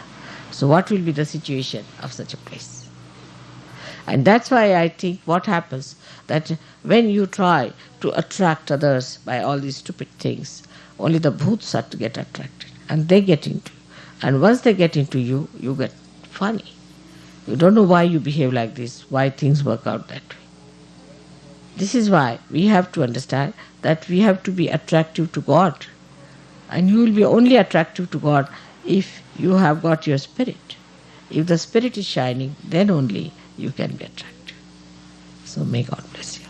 So what will be the situation of such a place? And that's why I think what happens, that when you try to attract others by all these stupid things, only the bhoots are to get attracted, and they get into you. And once they get into you, you get funny. You don't know why you behave like this, why things work out that way. This is why we have to understand that we have to be attractive to God. And you will be only attractive to God if you have got your spirit. If the spirit is shining, then only you can be attractive. So may God bless you.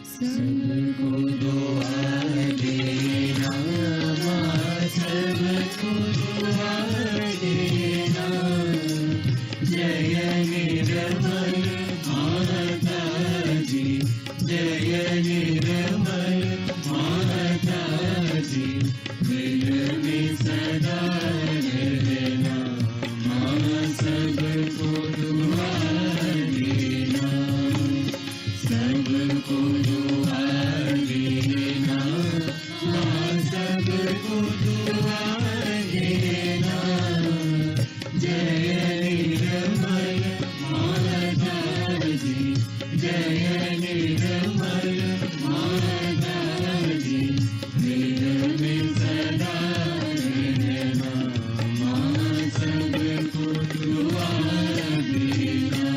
सबको दुआ देना माँ, सबको दुआ देना। जय निर्मल माता जी, जय निर्मल माता जी, दिल में सदा रहना माँ, सबको दुआ देना, सबको दुआ देना माँ, सबको दुआ देना। जय निर्मल माता जी, जय निर्मल माता जी, दिल में सदा रहना माँ, सबको दुआ देना।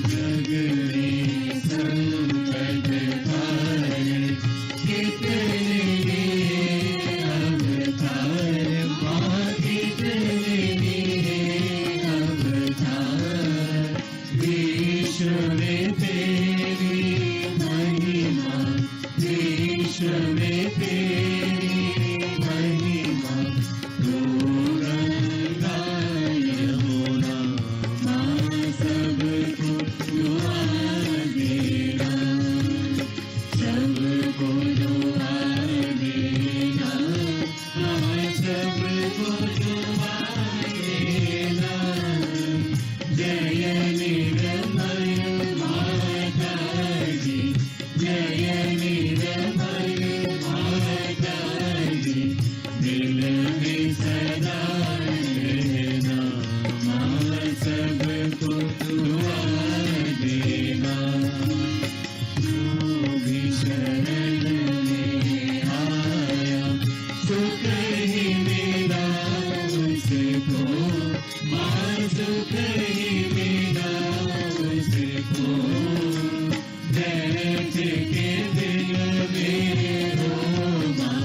जग में संकट हार कितने अवतार माँ, कितने अवतार। विश्व में तेरी महिमा, विश्व में तेरी महिमा। तो गंगाय होना माँ, सबको दुआ देना, सबको दुआ देना माँ, सबको दुआ देना। जय निर्मल माता जी, जय निर्मल माता जी, दिल में सदा रहना माँ, सबको दुआ देना। जो भी शरण में आया सुख ही मिला उसको माँ, सुख ही मिला उसको। बैठ के दिल में हो माँ,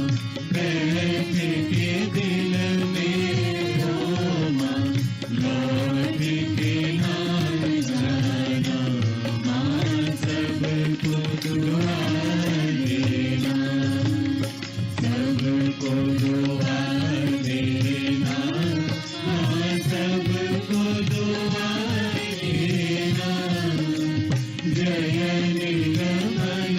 बैठ के दिल में हो माँ, लौट के ना जाना माँ, सबको दुआ देना, सबको दुआ देना माँ, सबको दुआ देना। जय निर्मल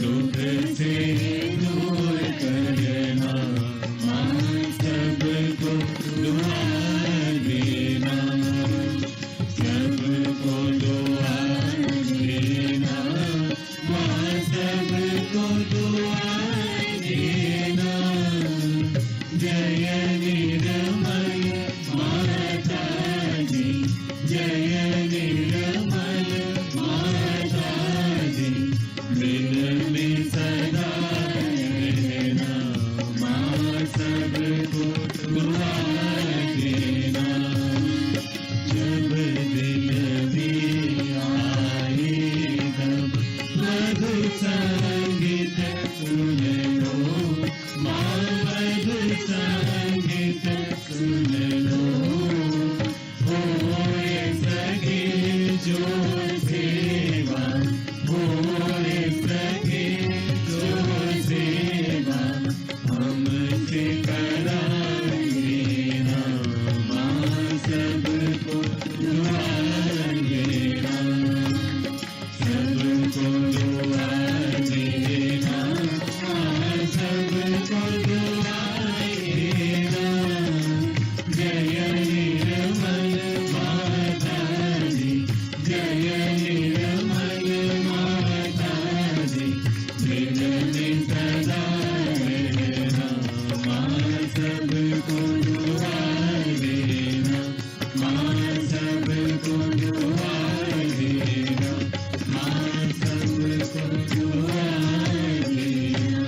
दुख से दूर करना, माँ सबको दुआ देना, सबको दुआ देना, माँ सबको दुआ देना। जय निर्मल माता जी, जय निर्मल माता जी, दिल में सदा रहना, माँ सबको दुआ देना। जब दिल भी आए तब मधुर संगीत सुन लो, माँ मधुर संगीत सुन लो। होए सगे जो सेवा, होए सगे जो सेवा, हमसे कराएगा, माँ सबको दुआ देना, सबको दुआ देना, माँ सबको दुआ देना। जय निर्मल माता जी, जय निर्मल माता जी, दिल में सदा रहना, माँ सबको दुआ देना, माँ सबको दुआ देना, माँ सबको दुआ देना।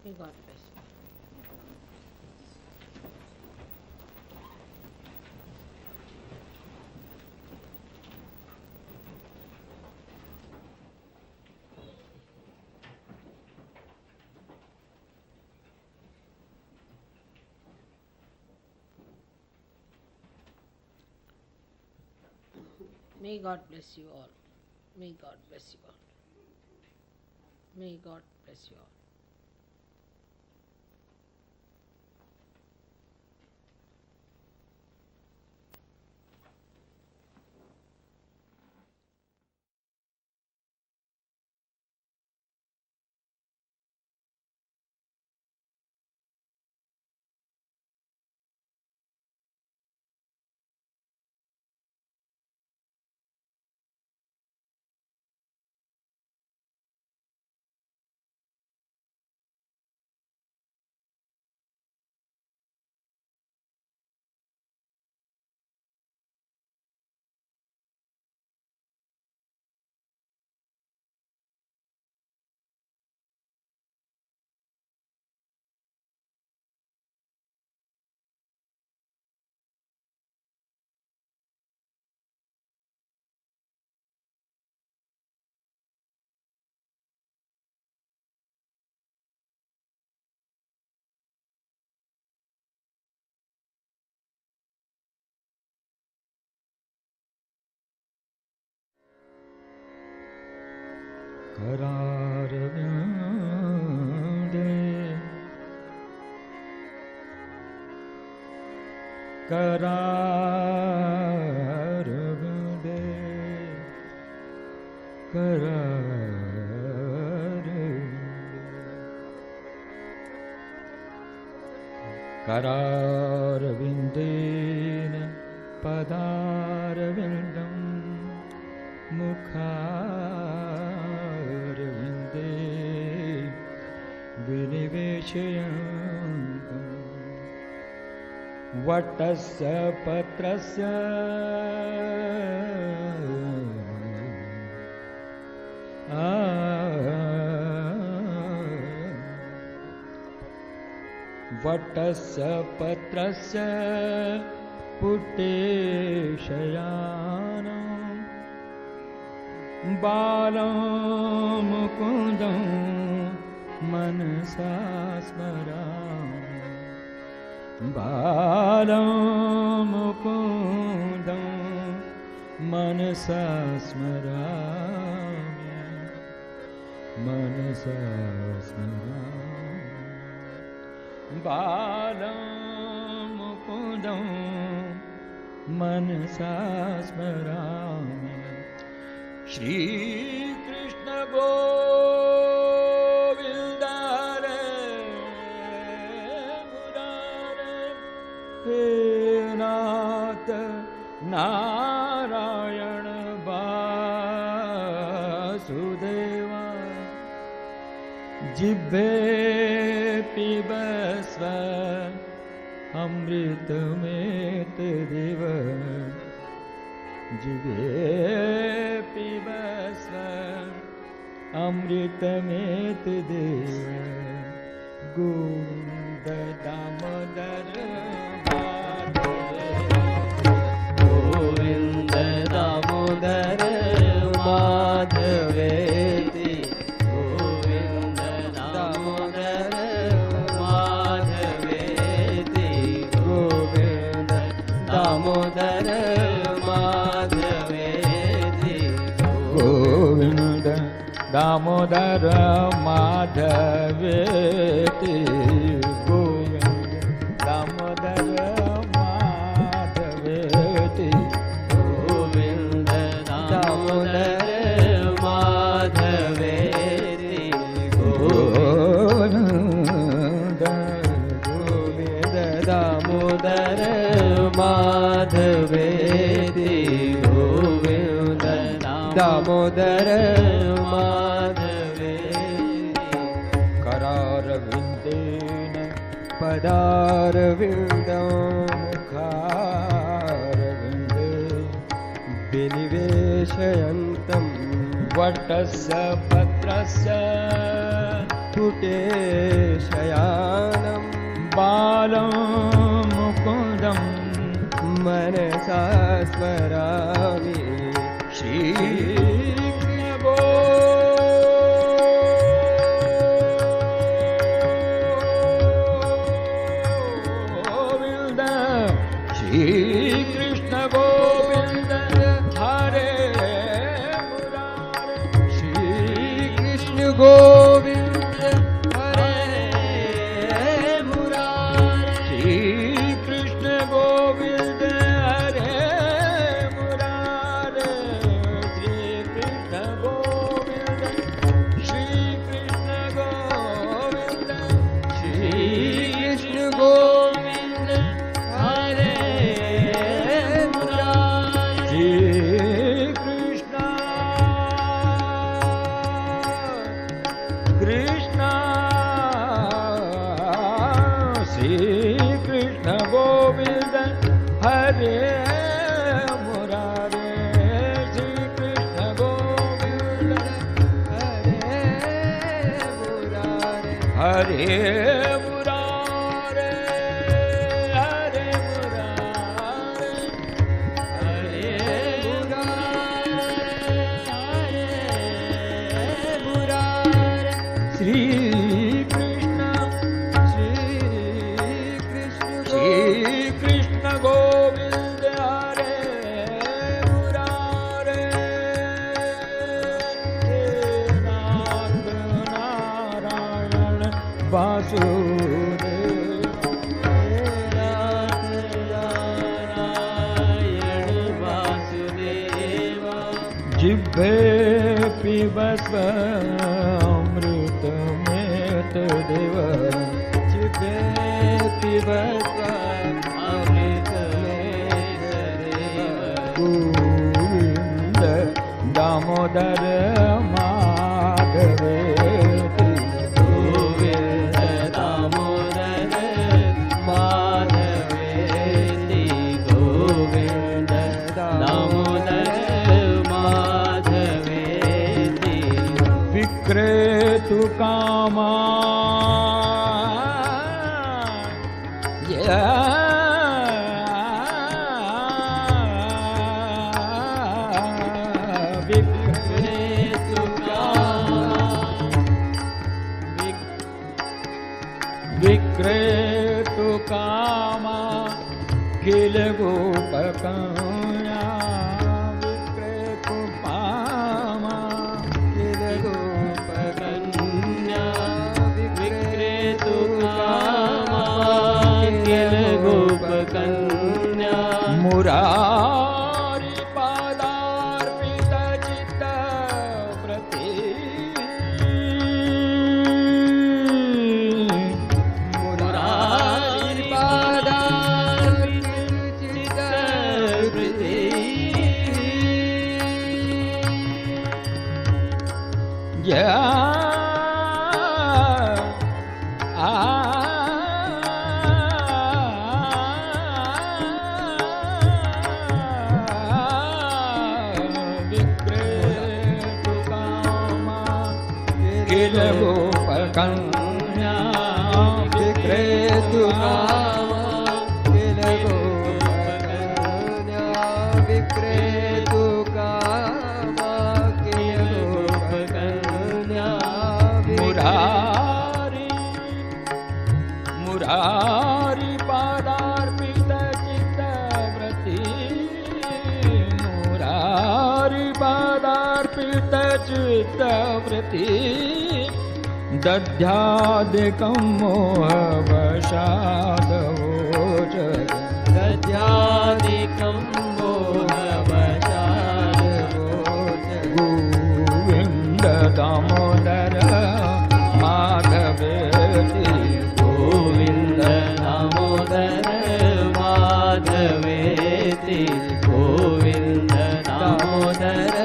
May God bless you. May God bless you all. May God bless you all. May God bless you all. करारविन्दे करारविन्दे करारविन्देन पदारविन्दं मुखारविन्दे विनिवेशयन्तम् वटस्य पत्रस्य वटस्य पत्रस्य पुटेशयानं बालं मुकुन्दं मनसा स्मरामि बालं मुकुन्दं मनसा स्मरामि मनसा स्मरामि बालं मुकुन्दं मनसा स्मरामि श्री कृष्ण गोविन्द रे मुरारे हे नाथ नारायण वासुदेवा जिह्वे पिबस्व अमृतमेतदेव जिह्वे पिबस्व अमृतमेतदेव गोविन्द दामोदर गोविन्द दामोदर माधवेति गोविन्द दामोदर माधवेति गोविन्द दामोदर माधवेति गोविन्द दामोदर माधवेति गोविन्द दामोदर माधवेति गोविन्द दामोदर माधवेति गोविन्द दामोदर माधवेति गोविन्द दामोदर माधवेति करारविन्देन पदारविन्दं मुखारविन्दे विनिवेशयन्तं वटस्य पत्रस्य पुटेशयानं बालं मुकुन्दं मनसा स्मरामि श्रीकृष्ण गोविन्द श्रीकृष्ण गोविन्द हरे मुरारे श्रीकृष्ण गोविन्द हरे मुरारे श्रीकृष्ण गोविन्द हरे मुरारे श्रीकृष्ण गोविन्द श्रीकृष्ण गोविन्द श्रीकृष्ण गोविन्द हरे मुरारे श्रीकृष्ण कृष्ण श्रीकृष्ण गोविन्द हरे मुरारे श्रीकृष्ण गोविन्द हरे मुरारे हरे मुरारे हरे मुरारे हरे मुरारे श्री कृष्ण गोविन्द हरे मुरारे जिह्वे पिबस्व अमृतमेतदेव जिह्वे पिबस्व अमृतमेतदेव गोविन्द दामोदर माधवेति गोविन्द दामोदर माधवेति गोविन्द दामोदर माधवेति विक्रेतु कामा विक्रेतु कामा किल गोपकन्या विक्रेतु कामा किल गोपकन्या विक्रेतु कामा किल गोपकन्या मुरारी पादार्पित चित्त व्रती मुरारी पादार्पित चित्त व्रती विक्रेतु कामा किल गोपकन्या विक्रेतु कामा किल गोपकन्या विक्रेतु कामा किल गोपकन्या मुरारी मुरारी पादार्पित चित्तव्रती मुरारी पादार्पित चित्तव्रती दध्यादिकं मोहवशादवोचर दध्यादिकं मोहवशादवोचर गोविन्द दामोदर माधवेति गोविन्द दामोदर माधवेति गोविन्द दामोदर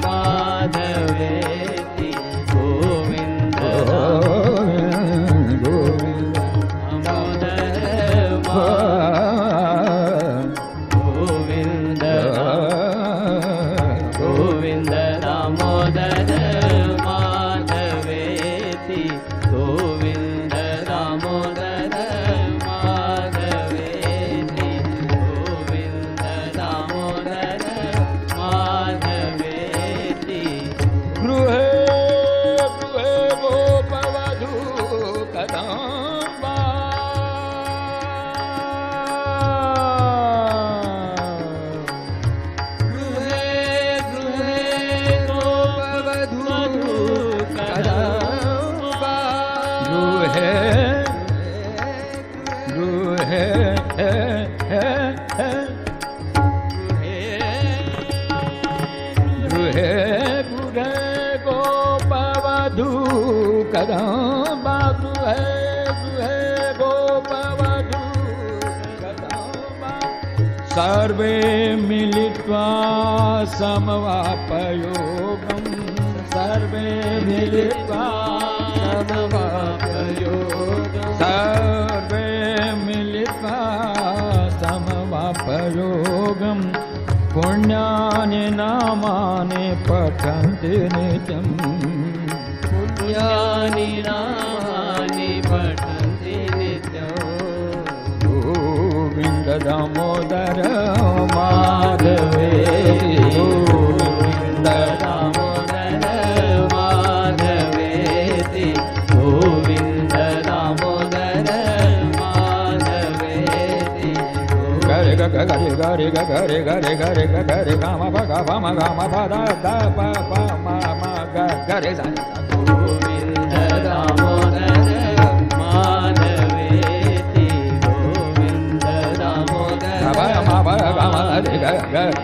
माधवेति गोविन्द दामोदर गोविन्द गोविन्द दामोदर माधवेति गोविन्द दामोदर माधवेति गोविन्द दामोदर माधवेति गृहे गृहे गोपवधू कदम्बा गृहे गृहे गोपवधू कदम्बा गृहे गृहे गृहे गृहे गोपवधू कदम्बा गृहे गृहे गोपवधू कदम्बा सर्वे मिलित्वा समवापयोगं सर्वे मिलित्वा समवापयोगं सर्वे मिलित्वा समवापयोगं पुण्यानि नामानि पठन्ति नित्यम् पुण्यानि नामानि पठन्ति नित्यम् गोविन्द दामोदर माधवेति गोविन्द दामोदर माधवेति गोविन्द दामोदर माधवेति गरे ग गरे गरे ग गरे गरे गरे ग गरे गाम प ग प म ग म प द द प प म म ग गरे सा गोविन्द दामोदर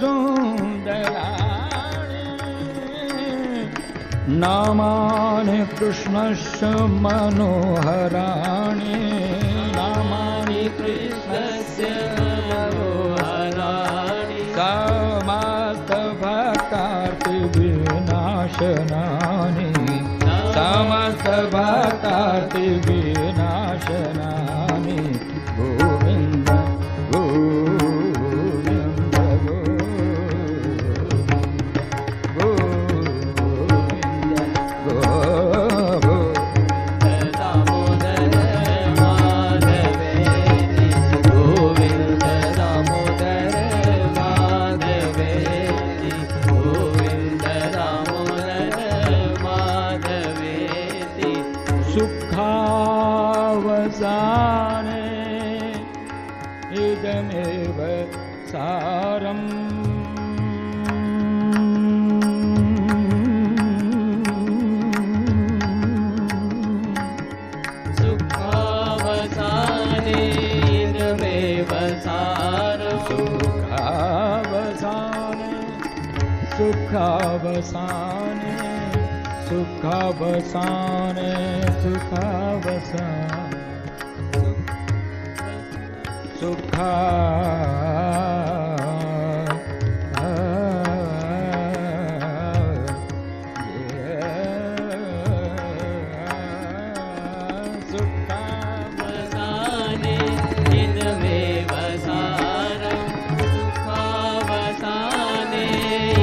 सुन्दराणि नामानि कृष्णस्य मनोहराणि नामानि कृष्णस्य मनोहराणि समस्तभक्तार्तिविनाशनानि समस्तभक्तार्तिविनाशनानि गोविन्द गोविन्द गोविन्द दामोदर माधवेति गोविन्द दामोदर माधवेति सुखावसाने इदमेव सारम् सुखावसाने इदमेव सारम् सुखावसाने सुखावसाने सुखावसाने सुखावसाने सुखा सुखावसाने इदमेव सारम् सुखावसाने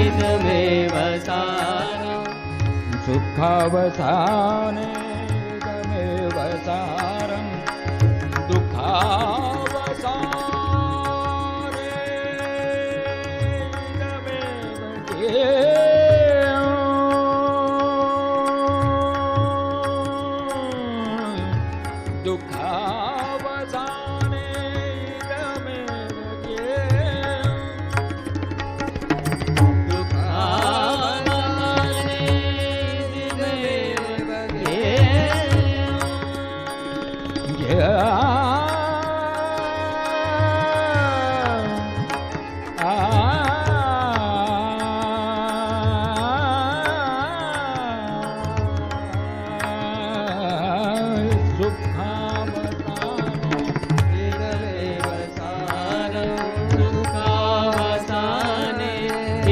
इदमेव सारम् सुखावसाने इदमेव सारम् दुःखावसाने इदमेव ज्ञेयम् दुःखावसाने इदमेव ज्ञेयम् दुःखावसाने इदमेव ज्ञेयम्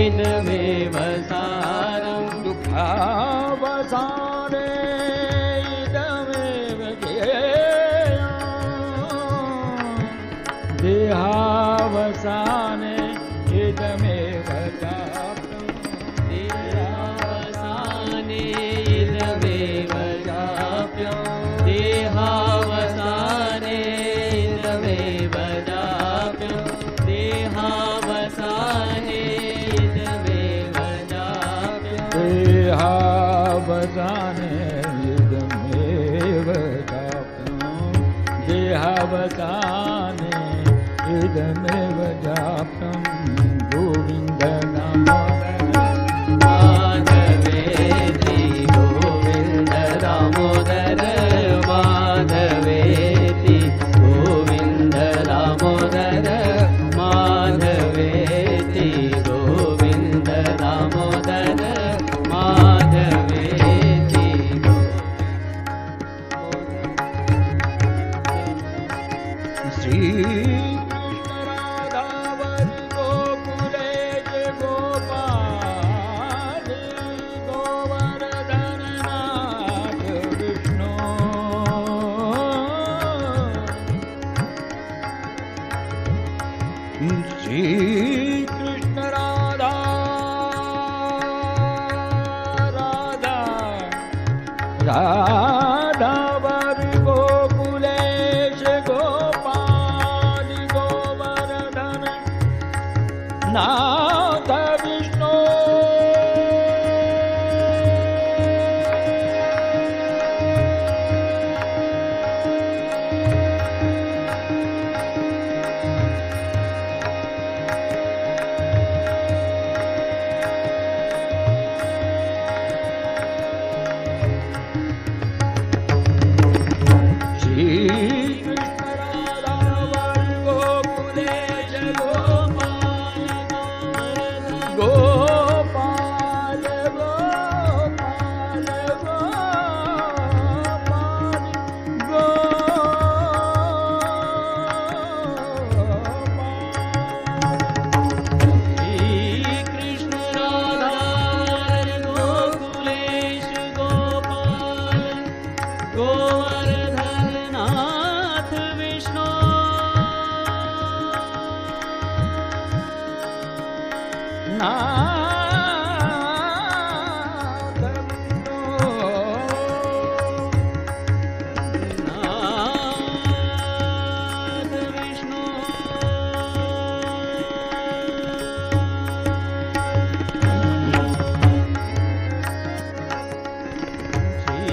इदमेव सारम् दुःखावसाने इदमेव ज्ञेयम् देहावसाने इदमेव जातम् देहावसाने इदमेव जाप्यम् देहावसाने इदमेव जाप्यम् देहावसाने इदमेव जाप्यम् देहावसाने इदमेव जाप्यम् देहावसाने इदमेव जाप्यम् गोविन्द माधवेति गोविन्द दामोदर माधवेति गोविन्द दामोदर माधवेति गोविन्द दामोदर माधवेति श्री कृष्ण राधा वरि गोकुले जय गोपाल गोवर्धन नाथ विष्णु श्री कृष्ण राधा राधा राधा वरि गोकुलेश गोपाल गोवर्धन नाथ Vishnu Gopal, Gopal,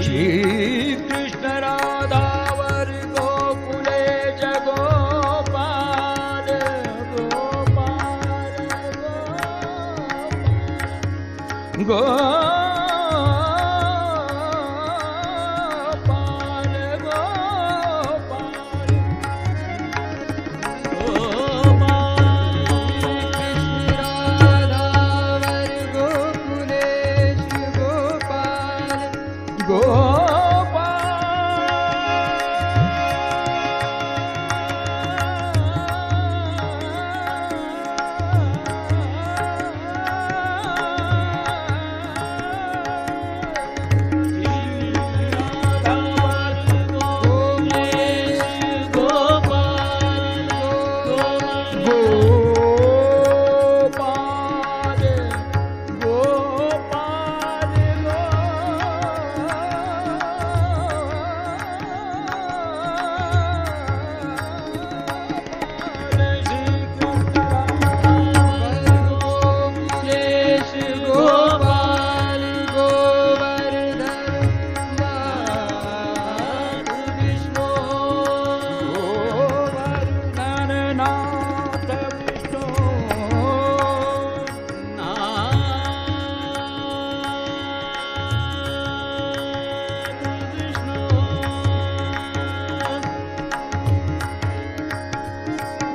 Shri Krishna Radha Var Gokule Jagopal, Gopal, Gopal,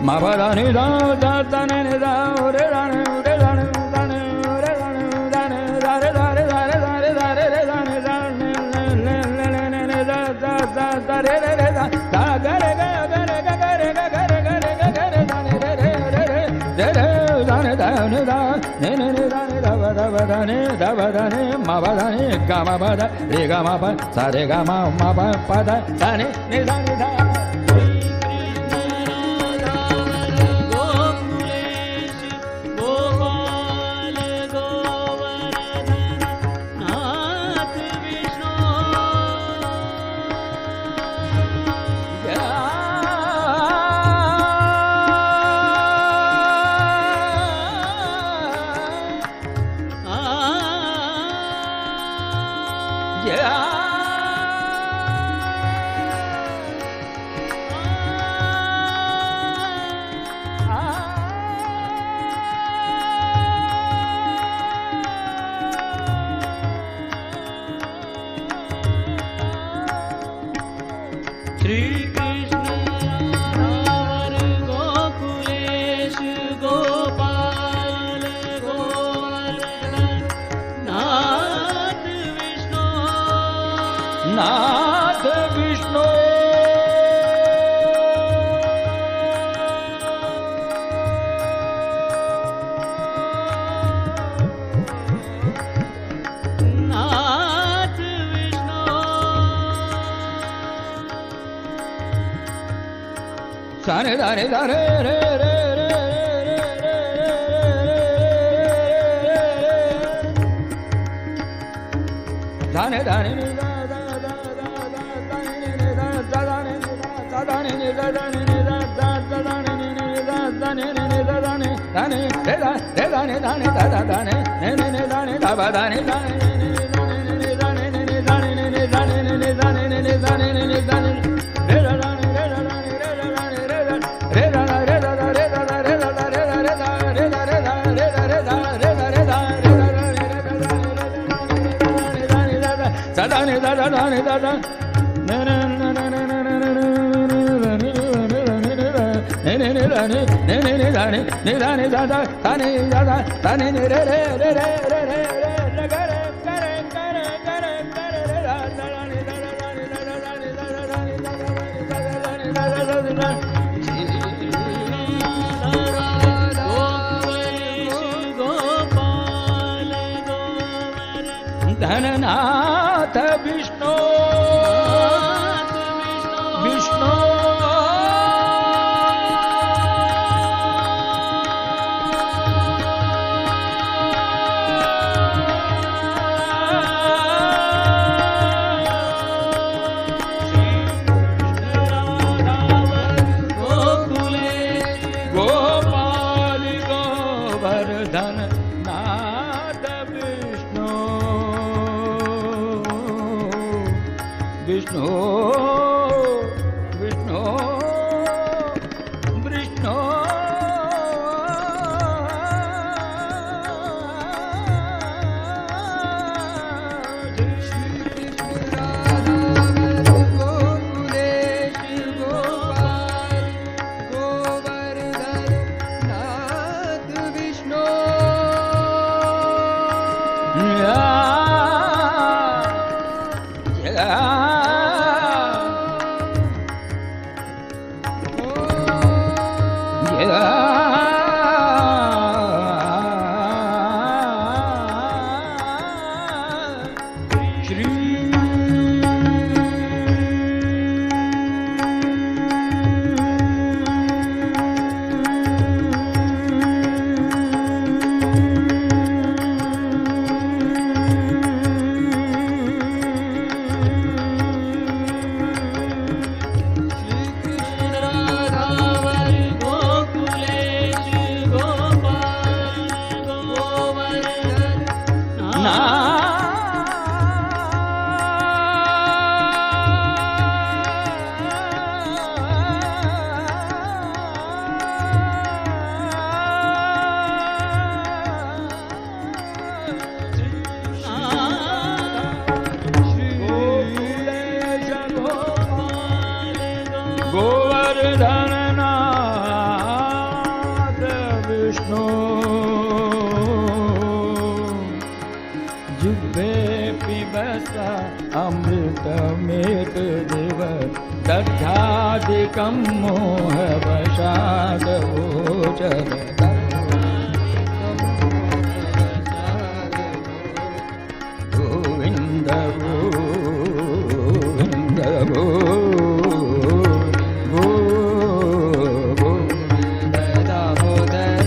Mabadani da da da ne da re da ne re da ne da ne re da ne da ne da re da re da re da re da re da ne da ne ne ne ne ne da da da da re re re da da ga re ga ga re ga ga re ga ga re ga re ga ga re da ne re re re re re re da ne da ne da ne ne ne da ne da ba da ne ma ba da ne ga ma ba da re ga ma ba sa re ga ma ba pa da ne da ne da Shri Krishna Radha Gokulesh Gopal Govardhan Nath Vishnu Nath Vishnu Dane dane dane re re re re re dane dane ni da da da da dane ni da da dane ni da dane ni da dane ni da da dane ni da dane ni da dane dane re da re dane dane da da dane ne ne ne dane da ba dane dane ni dane ni dane ni dane ni dane ni dane ni dane ni dane re da dane re da dane धननाथ Vishnu Vishnu Gopal Govardhan नाथ Vishnu Vishnu Vishnu Vishnu दध्यादिकं मोहवशादगोचर Govind Govind Govind Damodar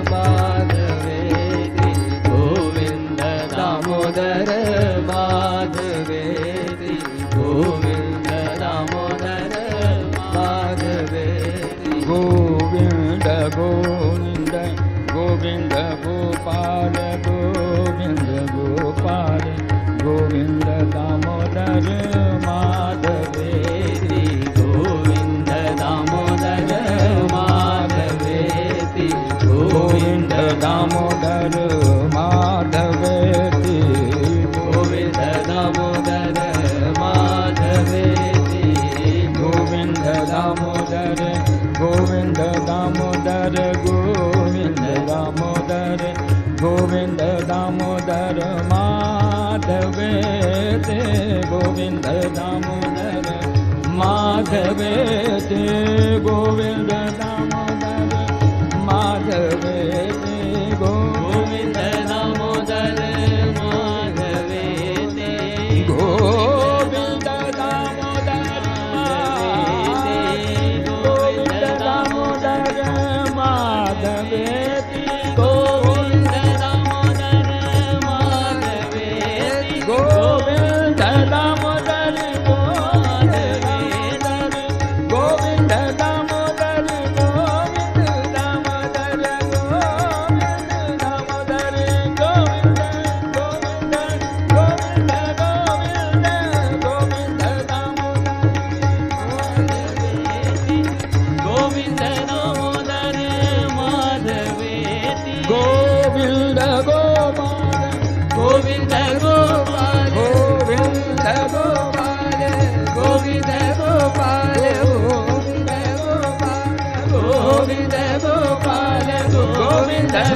माधवेति Govind Damodar माधवेति Govind Damodar Govind Govind Govind Gopal Govind Gopal Govind Damodar माधवेति Govind Damodar माधवेति Govind Damodar माधवेति Govind Damodar माधवेति Govind Damodar Govind Damodar Govind Damodar Govind Damodar माधवेति Govind Damodar माधवेति Govind Damodar माधवेति Govind Damodar माधवेति Govind Damodar माधवेति Govind Damodar माधवेति Govind Damodar Govind Damodar Govind Damodar Govind Damodar Govind Govind Govind Damodar माधवेति Govind Govind Gopal Govind Gopal Govind Gopal Govind Gopal Govind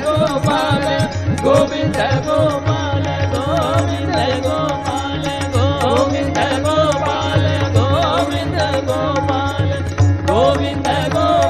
Gopala, Govinda Gopala, Govinda Gopala, Govinda Gopala, Govinda Gopala, Govinda Govinda